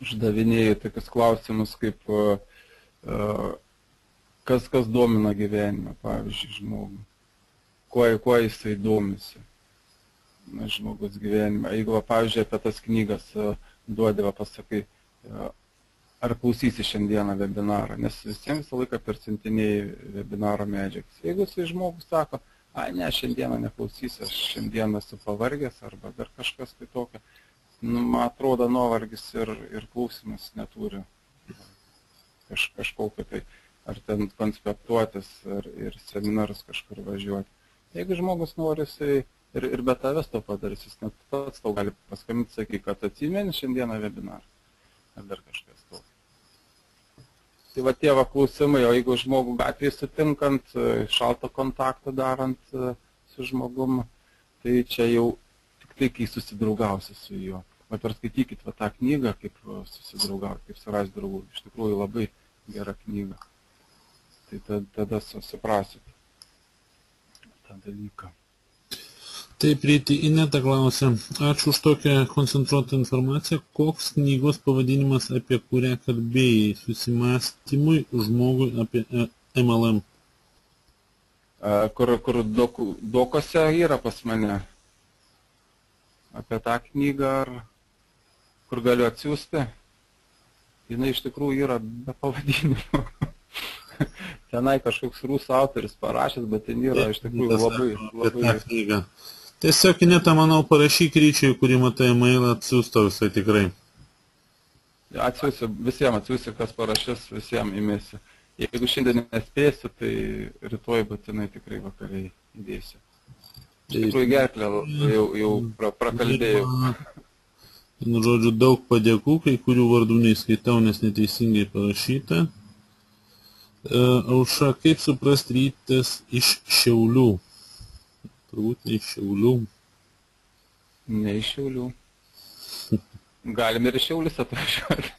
uždavinėjau tokius klausimus, kaip kas domina gyvenime, pavyzdžiui, žmogų. Kuo jisai domisi žmogus gyvenime. Jeigu, pavyzdžiui, apie tas knygas duodavo, pasakai, ar klausysi šiandieną webinarą, nes visiems visą laiką persintinėjai webinaro medžiagas. Jeigu jisai žmogus sako, ne, šiandieną neklausysi, aš šiandieną esu pavargęs arba dar kažkas tai tokio, man atrodo, nuovargis ir klausimas neturi kažkokio tai, ar ten konspektuotis, ir seminarus kažkur važiuoti. Jeigu žmogus nori, jisai ir be tavęs to padarys, jis net pats tau gali paskambinti, sakyk, kad atsimeni šiandieną webinarą, ar dar kažkas to. Tai va tie klausimai, o jeigu žmogų gatvėje sutinkant, šaltą kontaktą darant su žmogum, tai čia jau tik tai, kai susidraugausi su juo. Va perskaitykit va tą knygą, kaip susidraugauti, kaip surasti draugų. Iš tikrųjų labai gera knyga. Tai tada suprasit tą dalyką. Taip, Ryti Ineta klausia, ačiū už tokią koncentruotą informaciją, koks knygos pavadinimas, apie kurią kalbėjai, susimąstymui žmogui apie MLM? Kur dokose yra pas mane apie tą knygą, ar kur galiu atsiųsti, jinai iš tikrųjų yra be pavadinimo. Tenai kažkoks rusų autoris parašęs, bet ten yra iš tikrųjų labai... Tiesiog, Ineta, manau, parašyk Ryčiui, kurį matai mailą, atsiųsto visai tikrai. Atsiųsiu, visiems atsiųsiu, kas parašys, visiems įmėsiu. Jeigu šiandien nespėsiu, tai rytoj būtinai tikrai vakariai įdėsiu. Iš tikrųjų gerklę jau prakalbėjau. Žodžiu, daug padėkų, kai kurių vardų neįskaitau, nes neteisingai parašyta. Aušra, kaip suprasti Rytis iš Šiaulių? Turbūt ne iš Šiaulių. Ne iš Šiaulių. Galim ir iš Šiaulius atvažiuoti.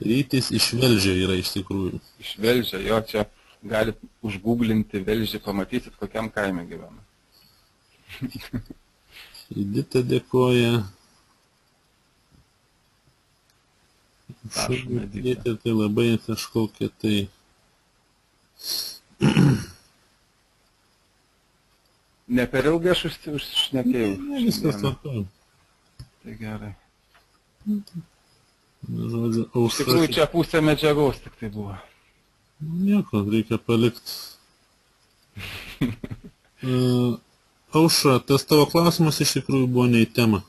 Rytis iš Velžio yra iš tikrųjų. Iš Velžio, jo, čia galit užgooglinti Velžį, pamatysit, kokiam kaime gyvena. Edita dėkoja. Prašom, Edita. Tai labai kažkokia tai... Ne per ilgai aš užšnekėjau. Ne, viskas tvarkoja. Tai gerai. Žodžiu, Iš Aušra... tikrųjų, čia pusė medžiagos tik tai buvo. Nieko, reikia palikti. Aušra, tas tavo klausimas iš tikrųjų buvo ne į temą.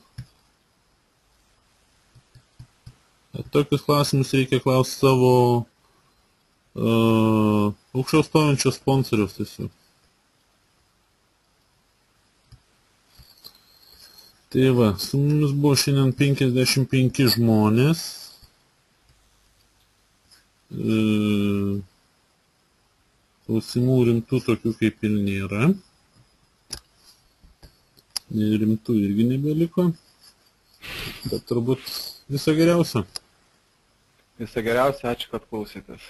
Tokius klausimus reikia klausti savo aukščiau stovinčios sponsorius tiesiog. Tai va, su mumis buvo šiandien 55 žmonės. Klausimų rimtų tokių kaip ir nėra. Rimtų irgi nebeliko. Bet turbūt viso geriausio. Viso geriausio, ačiū, kad klausėtės.